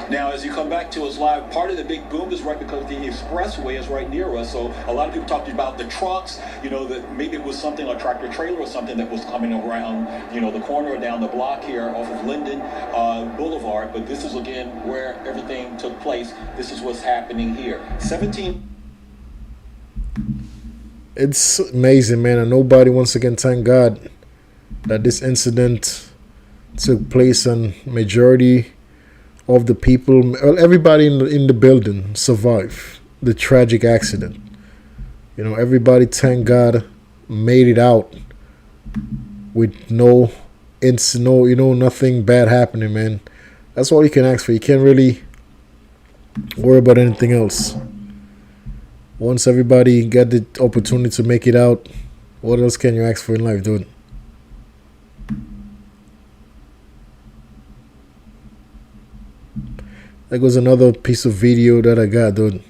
Now, as you come back to us live, part of the big boom is right because the expressway is right near us. So a lot of people talked about the trucks, that maybe it was something, a tractor trailer or something that was coming around, the corner or down the block here off of Linden Boulevard. But this is, again, where everything took place. This is what's happening here. 17. It's amazing, man. And nobody, once again, thank God that this incident took place, and majority of the people, well, everybody in the building survived the tragic accident. Everybody, thank God, made it out with no nothing bad happening, man. That's all you can ask for. You can't really worry about anything else. Once everybody got the opportunity to make it out, what else can you ask for in life, dude? That was another piece of video that I got, dude.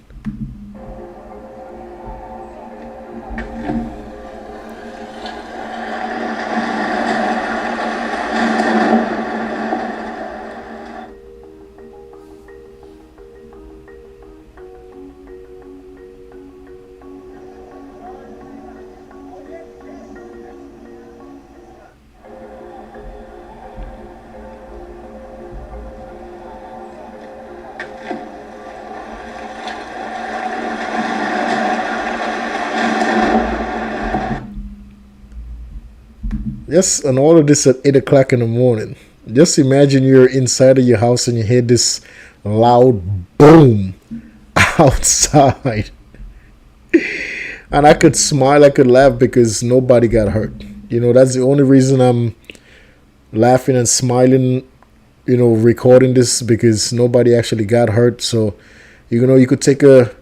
Yes, and all of this at 8 o'clock in the morning. Just imagine you're inside of your house and you hear this loud boom outside. And I could smile, I could laugh because nobody got hurt. That's the only reason I'm laughing and smiling, recording this, because nobody actually got hurt. So, you could take a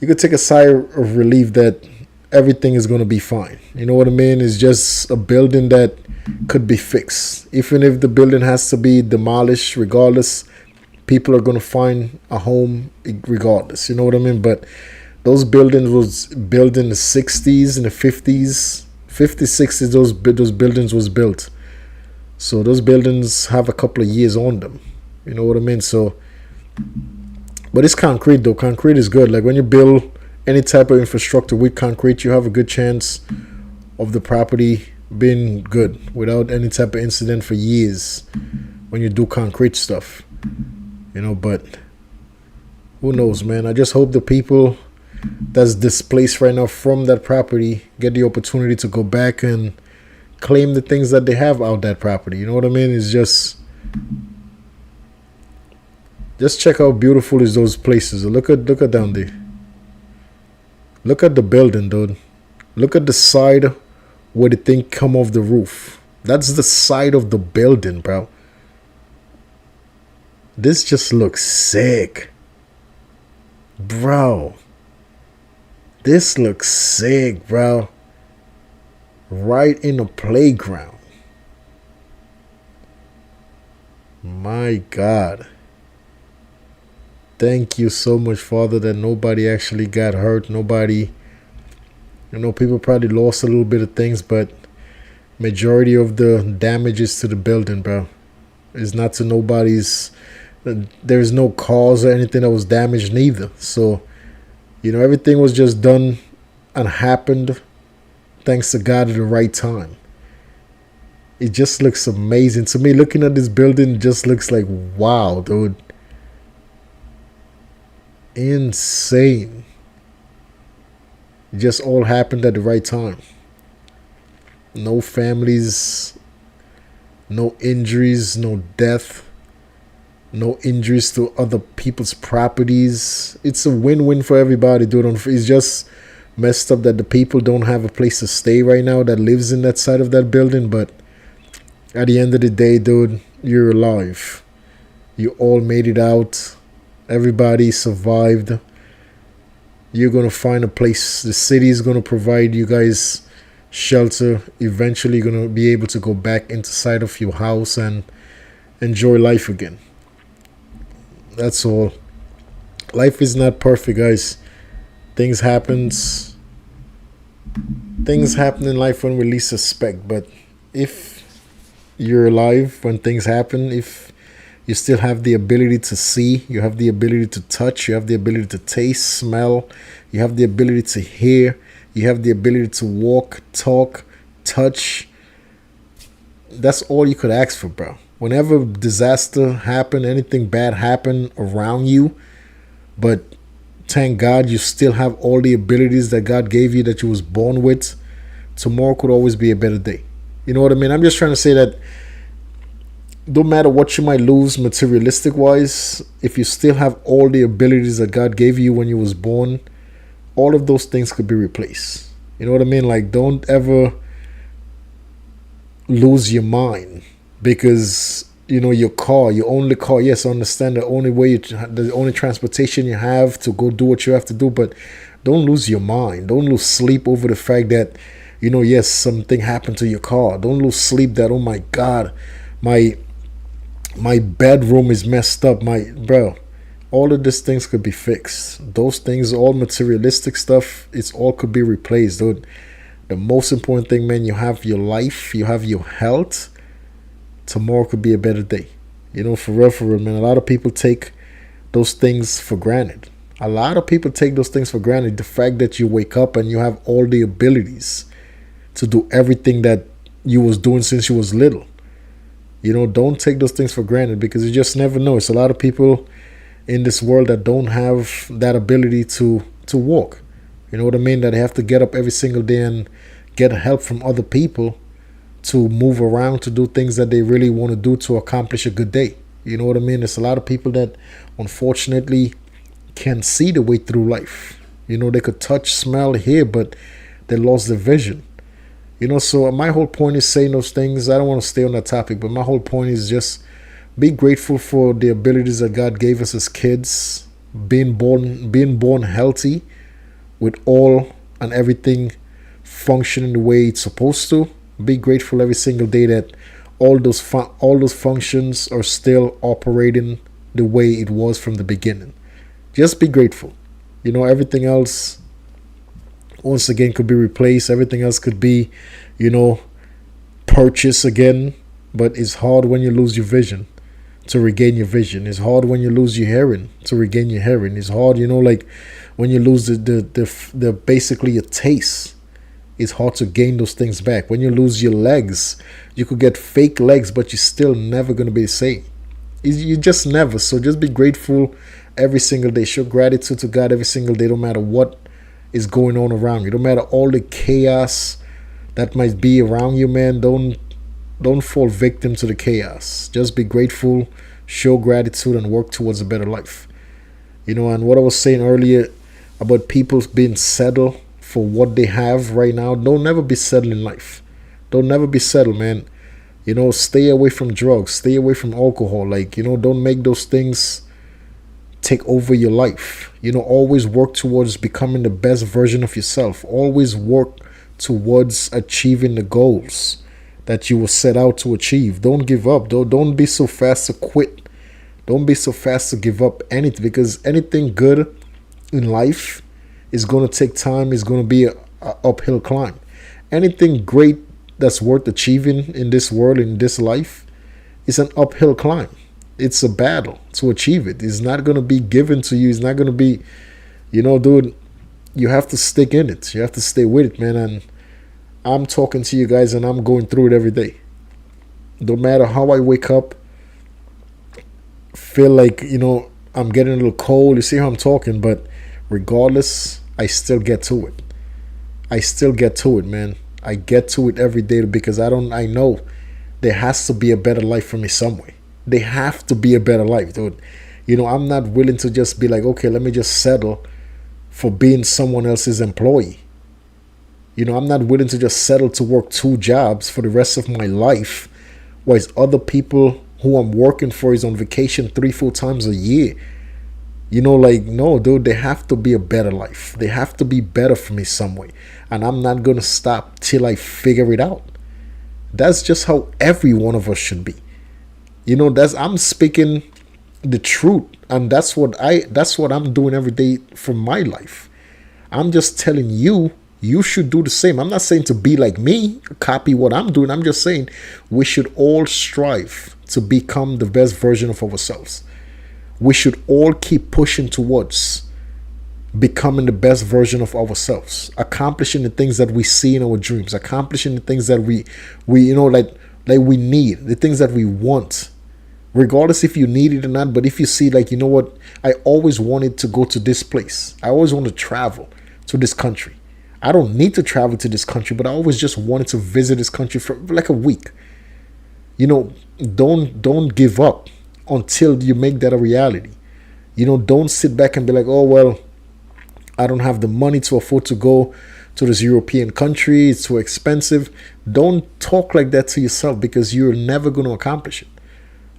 you could take a sigh of relief that everything is going to be fine. You know what I mean? It's just a building that could be fixed. Even if the building has to be demolished, regardless, people are going to find a home regardless. You know what I mean? But those buildings was built in the 60s and the 50s. 50s, 60s, those buildings was built. So those buildings have a couple of years on them. You know what I mean? So, but it's concrete though. Concrete is good. Like when you build any type of infrastructure with concrete, you have a good chance of the property being good without any type of incident for years when you do concrete stuff. You know, but who knows, man? I just hope the people that's displaced right now from that property get the opportunity to go back and claim the things that they have out that property. You know what I mean? It's just check how beautiful is those places. Look at down there. Look at the building, dude. Look at the side where the thing come off the roof. That's the side of the building, bro. This just looks sick. Bro. This looks sick, bro. Right in the playground. My God. Thank you so much, Father, that nobody actually got hurt. Nobody, people probably lost a little bit of things, but majority of the damages to the building, bro, is not to nobody's. There's no cause or anything that was damaged neither. So, everything was just done and happened thanks to God at the right time. It just looks amazing. To me, looking at this building, it just looks like, wow, dude. Insane. It just all happened at the right time. No families, no injuries, no death, no injuries to other people's properties. It's a win-win for everybody, dude. It's just messed up that the people don't have a place to stay right now that lives in that side of that building. But at the end of the day, dude, you're alive. You all made it out. Everybody survived. You're going to find a place. The city is going to provide you guys shelter. Eventually, you're going to be able to go back inside of your house and enjoy life again. That's all. Life is not perfect, guys. Things happen in life when we least suspect. But if you're alive when things happen, if you still have the ability to see, you have the ability to touch, you have the ability to taste, smell, you have the ability to hear, you have the ability to walk, talk, touch. That's all you could ask for, bro. Whenever disaster happen, anything bad happen around you, but thank God you still have all the abilities that God gave you that you was born with, tomorrow could always be a better day. You know what I mean? I'm just trying to say that no matter what you might lose materialistic wise, if you still have all the abilities that God gave you when you was born, all of those things could be replaced. You know what I mean? Like, don't ever lose your mind because your car, your only car. Yes, I understand the only transportation you have to go do what you have to do, but don't lose your mind. Don't lose sleep over the fact that yes, something happened to your car. Don't lose sleep that, oh my God, my bedroom is messed up. All of these things could be fixed. Those things, all materialistic stuff, it's all could be replaced, dude. The most important thing, man, you have your life, you have your health. Tomorrow could be a better day. For real, man. A lot of people take those things for granted. A lot of people take those things for granted. The fact that you wake up and you have all the abilities to do everything that you was doing since you was little. Don't take those things for granted because you just never know. It's a lot of people in this world that don't have that ability to walk. You know what I mean? That they have to get up every single day and get help from other people to move around, to do things that they really want to do to accomplish a good day. You know what I mean? There's a lot of people that unfortunately can't see the way through life. They could touch, smell, hear, but they lost their vision. So my whole point is saying those things. I don't want to stay on that topic, but my whole point is just be grateful for the abilities that God gave us as kids, being born healthy, with all and everything functioning the way it's supposed to. Be grateful every single day that all those functions are still operating the way it was from the beginning. Just be grateful. Everything else, once again, could be replaced. Everything else could be, purchased again. But it's hard when you lose your vision to regain your vision. It's hard when you lose your hearing to regain your hearing. It's hard, like when you lose the basically your taste. It's hard to gain those things back. When you lose your legs, you could get fake legs, but you're still never going to be the same. You just never. So just be grateful every single day. Show gratitude to God every single day, no matter what is going on around you. No matter all the chaos that might be around you, man. Don't fall victim to the chaos. Just be grateful, show gratitude, and work towards a better life. And what I was saying earlier about people being settled for what they have right now, don't never be settled in life. Don't never be settled, man. Stay away from drugs, stay away from alcohol. Don't make those things take over your life. Always work towards becoming the best version of yourself. Always work towards achieving the goals that you will set out to achieve. Don't give up. Don't be so fast to quit. Don't be so fast to give up anything, because anything good in life is going to take time. It's going to be a uphill climb. Anything great that's worth achieving in this world, in this life, is an uphill climb. It's a battle to achieve it. It's not going to be given to you. It's not going to be, dude, you have to stick in it. You have to stay with it, man. And I'm talking to you guys and I'm going through it every day. No matter how I wake up, feel like, I'm getting a little cold. You see how I'm talking, but regardless, I still get to it. I still get to it, man. I get to it every day because I know there has to be a better life for me some way. There have to be a better life, dude. I'm not willing to just be like, okay, let me just settle for being someone else's employee. I'm not willing to just settle to work 2 jobs for the rest of my life, whilst other people who I'm working for is on vacation 3-4 times a year. No, dude, there have to be a better life. They have to be better for me some way. And I'm not going to stop till I figure it out. That's just how every one of us should be. I'm speaking the truth. And that's what I'm doing every day for my life. I'm just telling you, you should do the same. I'm not saying to be like me, copy what I'm doing. I'm just saying we should all strive to become the best version of ourselves. We should all keep pushing towards becoming the best version of ourselves, accomplishing the things that we see in our dreams, accomplishing the things that we we need, the things that we want, regardless if you need it or not. But if you see, what, I always wanted to go to this place. I always want to travel to this country. I don't need to travel to this country, but I always just wanted to visit this country for like a week. Don't give up until you make that a reality. Don't sit back and be like, oh, well, I don't have the money to afford to go to this European country. It's too expensive. Don't talk like that to yourself, because you're never going to accomplish it.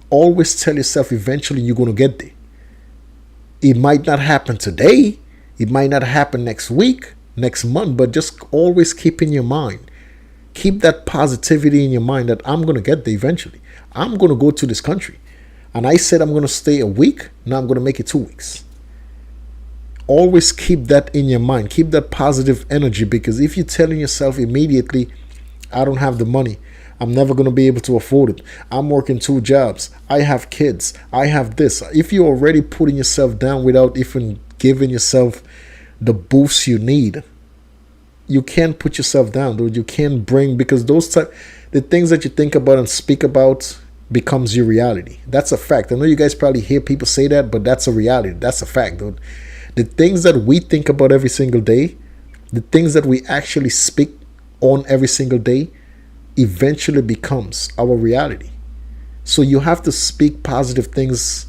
Always tell yourself eventually you're going to get there. It might not happen today. It might not happen next week, next month, but just always keep in your mind. Keep that positivity in your mind that I'm going to get there eventually. I'm going to go to this country. And I said I'm going to stay a week. Now I'm going to make it 2 weeks. Always keep that in your mind. Keep that positive energy, because if you're telling yourself immediately, I don't have the money, I'm never going to be able to afford it, I'm working 2 jobs, I have kids, I have this. If you're already putting yourself down without even giving yourself the boost you need, you can't put yourself down, dude. You can't bring, because the things that you think about and speak about becomes your reality. That's a fact. I know you guys probably hear people say that, but that's a reality. That's a fact, dude. The things that we think about every single day, the things that we actually speak on every single day, eventually becomes our reality. So you have to speak positive things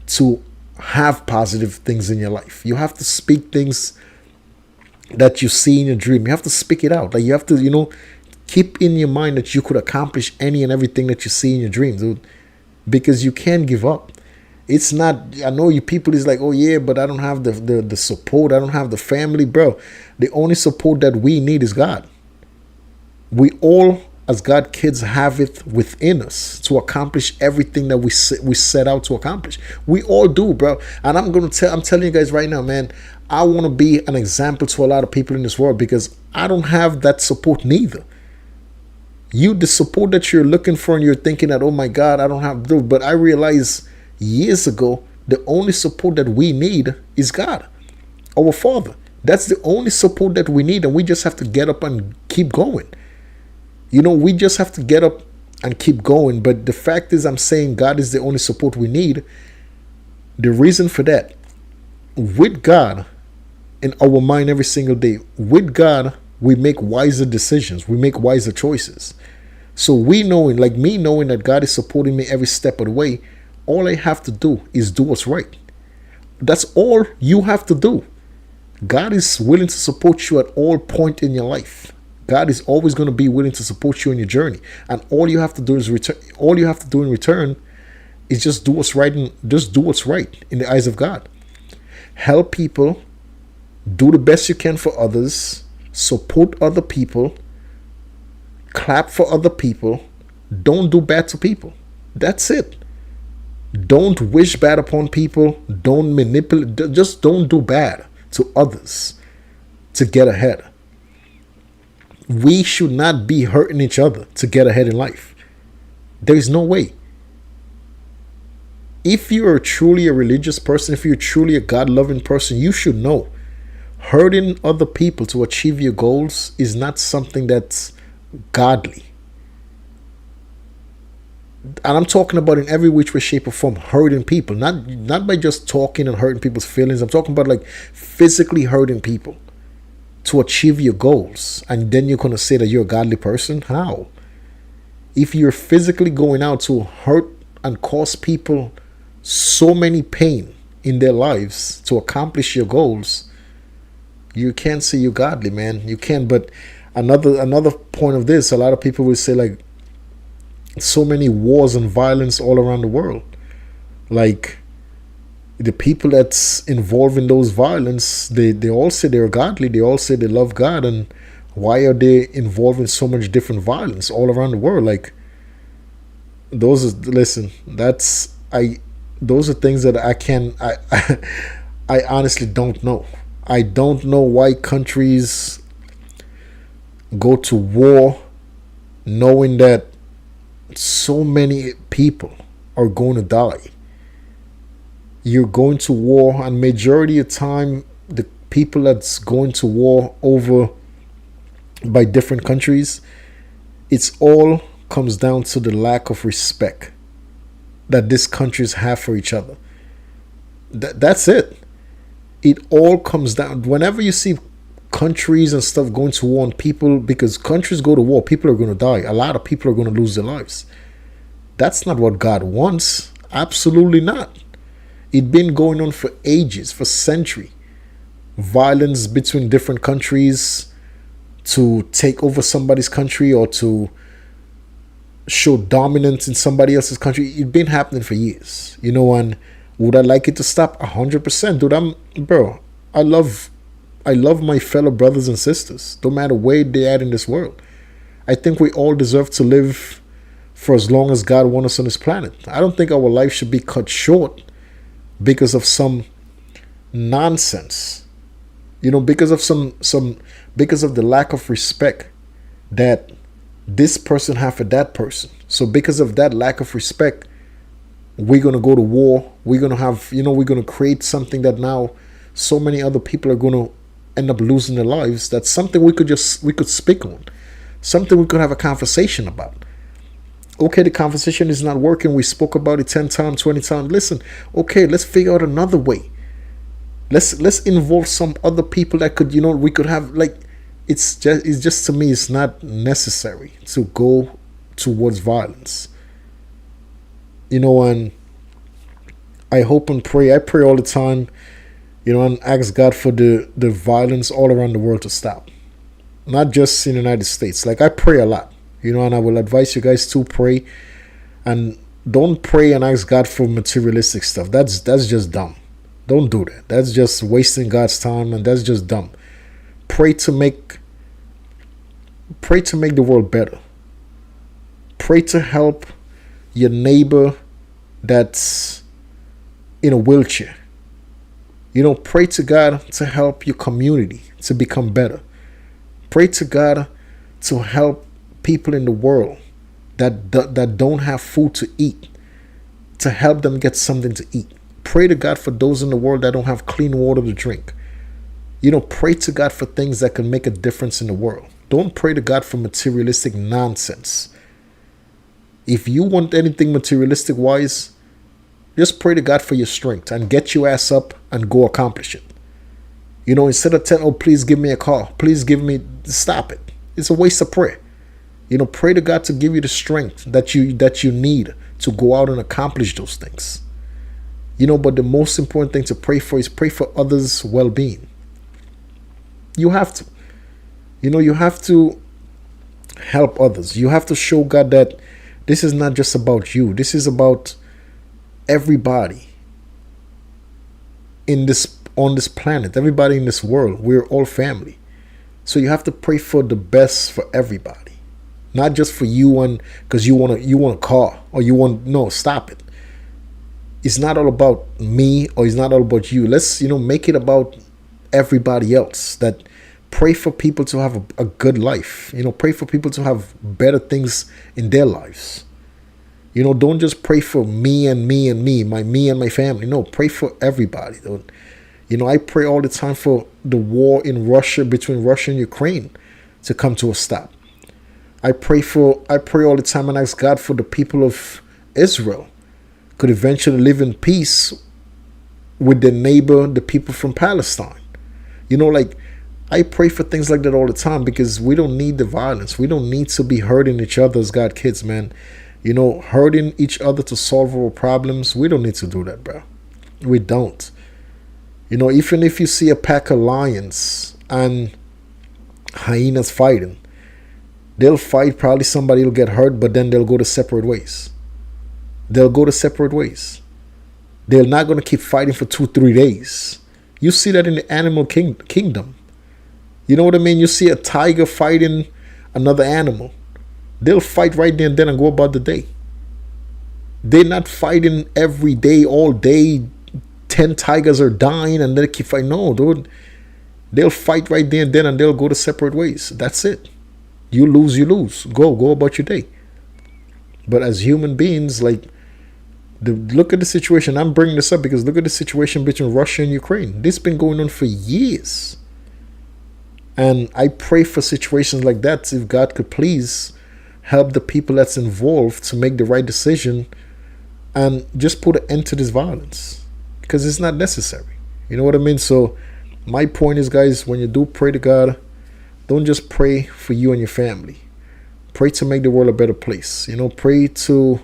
to have positive things in your life. You have to speak things that you see in your dream. You have to speak it out. You have to, keep in your mind that you could accomplish any and everything that you see in your dreams, dude. Because you can't give up. It's not, I know you people is like, oh yeah, but I don't have the support. I don't have the family, bro. The only support that we need is God. We all, as God kids, have it within us to accomplish everything that we set out to accomplish. We all do, bro. And I'm telling you guys right now, man, I want to be an example to a lot of people in this world because I don't have that support neither. The support that you're looking for and you're thinking that, oh my God, I don't have, but I realized years ago, the only support that we need is God, our Father. That's the only support that we need, and we just have to get up and keep going. We just have to get up and keep going. But the fact is, I'm saying God is the only support we need. The reason for that, with God in our mind every single day, with God, we make wiser decisions. We make wiser choices. So knowing that God is supporting me every step of the way, all I have to do is do what's right. That's all you have to do. God is willing to support you at all point in your life. God is always going to be willing to support you in your journey. And all you have to do is all you have to do in return is just do what's right in the eyes of God. Help people, do the best you can for others, support other people, clap for other people, don't do bad to people. That's it. Don't wish bad upon people. Don't manipulate. Just don't do bad to others to get ahead. We should not be hurting each other to get ahead in life. There is no way. If you are truly a religious person, if you're truly a God-loving person, you should know hurting other people to achieve your goals is not something that's godly. And I'm talking about in every which way, shape, or form, hurting people. Not by just talking and hurting people's feelings. I'm talking about like physically hurting people to achieve your goals. And then you're going to say that you're a godly person? How? If you're physically going out to hurt and cause people so many pain in their lives to accomplish your goals, you can't say you're godly, man. You can't. But another point of this, a lot of people will say like, so many wars and violence all around the world. Like the people that's involved in those violence, they all say they're godly. They all say they love God. And why are they involved in so much different violence all around the world? Like those are things that I honestly don't know. I don't know why countries go to war knowing that so many people are going to die. You're going to war, and majority of the time the people that's going to war over by different countries, it's all comes down to the lack of respect that these countries have for each other. That's it. It all comes down, whenever you see countries and stuff going to war on people, because countries go to war, people are going to die. A lot of people are going to lose their lives. That's not what God wants. Absolutely not. It's been going on for ages, for centuries. Violence between different countries to take over somebody's country or to show dominance in somebody else's country. It's been happening for years. And would I like it to stop? 100%. Dude, I love my fellow brothers and sisters, no matter where they're at in this world. I think we all deserve to live for as long as God wants us on this planet. I don't think our life should be cut short because of some nonsense. Because of because of the lack of respect that this person have for that person. So because of that lack of respect, we're going to go to war. We're going to have, we're going to create something that now so many other people are going to end up losing their lives. That's something we could speak on, something we could have a conversation about. Okay, the conversation is not working. We spoke about it 10 times, 20 times. Listen, okay, let's figure out another way. Let's involve some other people that could, we could have, like, it's just to me, it's not necessary to go towards violence. And I hope and pray. I pray all the time, and ask God for the violence all around the world to stop. Not just in the United States. Like, I pray a lot, and I will advise you guys to pray. And don't pray and ask God for materialistic stuff. That's just dumb. Don't do that. That's just wasting God's time, and that's just dumb. Pray to make the world better. Pray to help your neighbor that's in a wheelchair. Pray to God to help your community to become better. Pray to God to help people in the world that don't have food to eat, to help them get something to eat. Pray to God for those in the world that don't have clean water to drink. Pray to God for things that can make a difference in the world. Don't pray to God for materialistic nonsense. If you want anything materialistic wise, just pray to God for your strength and get your ass up and go accomplish it. Instead of telling, oh, please give me a car, please give me, stop it. It's a waste of prayer. Pray to God to give you the strength that you need to go out and accomplish those things. But the most important thing to pray for is pray for others' well-being. You have to. You have to help others. You have to show God that this is not just about you. This is about everybody on this planet, everybody in this world. We're all family. So you have to pray for the best for everybody. Not just for you and because you want a car or no, stop it. It's not all about me or it's not all about you. Let's, make it about everybody else. That pray for people to have a good life. Pray for people to have better things in their lives. Don't just pray for me and me and me and my family. No, pray for everybody. I pray all the time for the war in Russia, between Russia and Ukraine, to come to a stop. I pray all the time and ask God for the people of Israel could eventually live in peace with their neighbor, the people from Palestine. I pray for things like that all the time because we don't need the violence. We don't need to be hurting each other as God kids, man. Hurting each other to solve our problems. We don't need to do that, bro. We don't. Even if you see a pack of lions and hyenas fighting, they'll fight, probably somebody will get hurt, but then they'll go to separate ways. They're not going to keep fighting for 2-3 days. You see that in the animal kingdom. You know what I mean? You see a tiger fighting another animal. They'll fight right there and then and go about the day. They're not fighting every day, all day. 10 tigers are dying and they keep fighting. No, dude. They'll fight right there and then and they'll go to separate ways. That's it. You lose, you lose. Go about your day. But as human beings, look at the situation. I'm bringing this up because look at the situation between Russia and Ukraine. This has been going on for years. And I pray for situations like that, if God could please help the people that's involved to make the right decision and just put an end to this violence. Because it's not necessary. You know what I mean? So my point is, guys, when you do pray to God, don't just pray for you and your family. Pray to make the world a better place. Pray to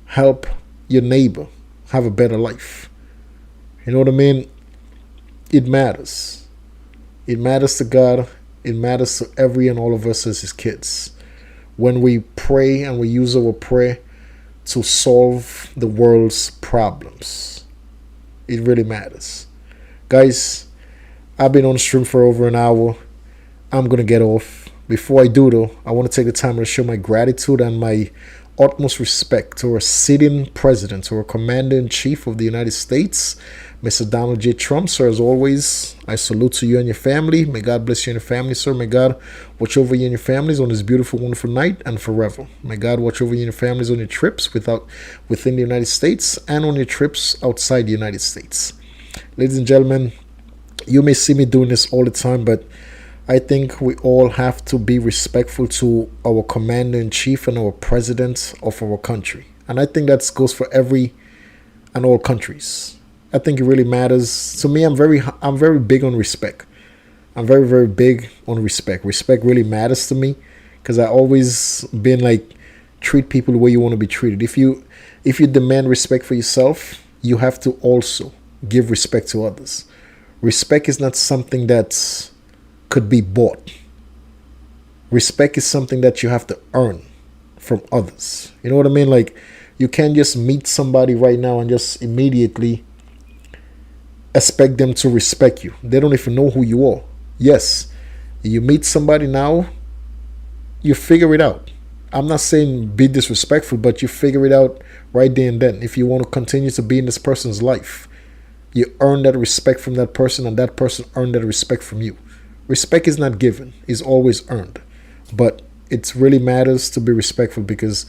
help your neighbor have a better life. You know what I mean? It matters. It matters to God. It matters to every and all of us as his kids. When we pray and we use our prayer to solve the world's problems, it really matters. Guys, I've been on stream for over an hour. I'm going to get off. Before I do, though, I want to take the time to show my gratitude and my utmost respect to our sitting president, to our commander-in-chief of the United States, Mr. Donald J. Trump. Sir, as always, I salute to you and your family. May God bless you and your family, sir. May God watch over you and your families on this beautiful, wonderful night and forever. May God watch over you and your families on your trips within the United States and on your trips outside the United States. Ladies and gentlemen, you may see me doing this all the time, but I think we all have to be respectful to our commander-in-chief and our president of our country. And I think that goes for every and all countries. I think it really matters. To me, I'm very big on respect. I'm very, very big on respect. Respect really matters to me because I always been treat people the way you want to be treated. If you demand respect for yourself, you have to also give respect to others. Respect is not something that could be bought. Respect is something that you have to earn from others. You know what I mean? You can't just meet somebody right now and just immediately expect them to respect you. They don't even know who you are. Yes, you meet somebody now, you figure it out. I'm not saying be disrespectful, but you figure it out right there and then. If you want to continue to be in this person's life, you earn that respect from that person, and that person earned that respect from you. Respect is not given, it's always earned. But it really matters to be respectful, because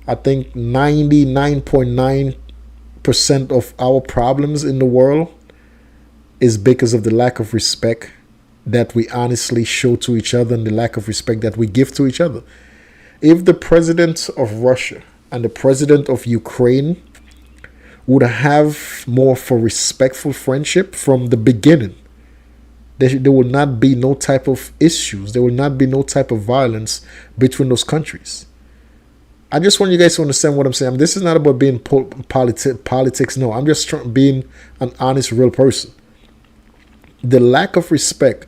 I think 99.9% of our problems in the world is because of the lack of respect that we honestly show to each other, and the lack of respect that we give to each other. If the president of Russia and the president of Ukraine would have more for respectful friendship from the beginning, there will not be no type of issues. There will not be no type of violence between those countries. I just want you guys to understand what I'm saying. This is not about being politics. No, I'm just being an honest, real person. The lack of respect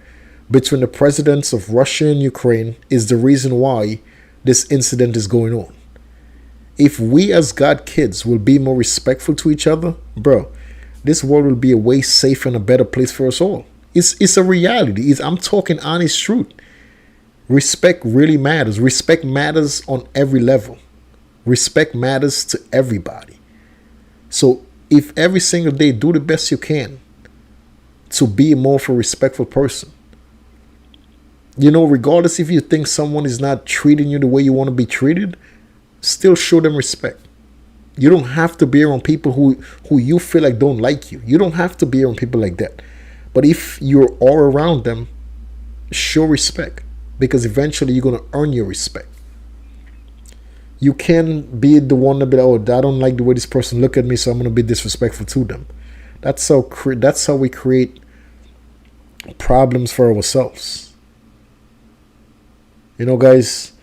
between the presidents of Russia and Ukraine is the reason why this incident is going on. If we as God kids will be more respectful to each other, bro, this world will be a way safer and a better place for us all. It's a reality. I'm talking honest truth. Respect really matters. Respect matters on every level. Respect matters to everybody. So if every single day do the best you can to be a more of a respectful person, regardless if you think someone is not treating you the way you want to be treated, still show them respect. You don't have to be around people who you feel like don't like you. You don't have to be around people like that. But if you're all around them, show respect, because eventually you're going to earn your respect. You can be the one to be like, oh, I don't like the way this person look at me, so I'm going to be disrespectful to them. That's how we create problems for ourselves. Guys,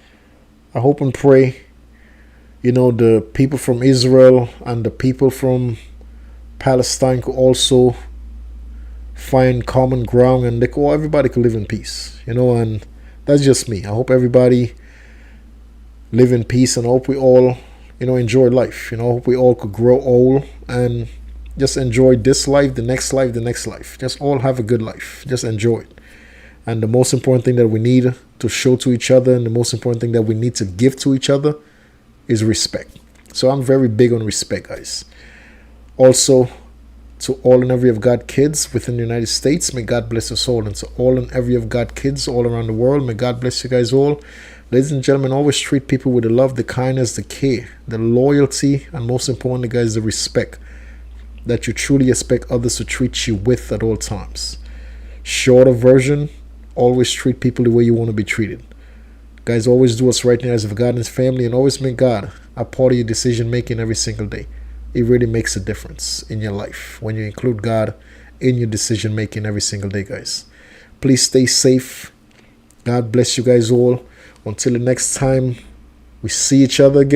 I hope and pray, the people from Israel and the people from Palestine could also find common ground, and everybody could live in peace, and that's just me. I hope everybody live in peace, and I hope we all, enjoy life. I hope we all could grow old and just enjoy this life, the next life, the next life. Just all have a good life. Just enjoy it. And the most important thing that we need to show to each other, and the most important thing that we need to give to each other, is respect. So I'm very big on respect, guys. Also, to all and every of God kids within the United States, may God bless us all. And to all and every of God kids all around the world, may God bless you guys all. Ladies and gentlemen, always treat people with the love, the kindness, the care, the loyalty, and most importantly, guys, the respect that you truly expect others to treat you with at all times. Shorter version, always treat people the way you want to be treated. Guys, always do what's right in the eyes of God and His family, and always make God a part of your decision making every single day. It really makes a difference in your life when you include God in your decision making every single day, guys. Please stay safe. God bless you guys all. Until the next time we see each other again.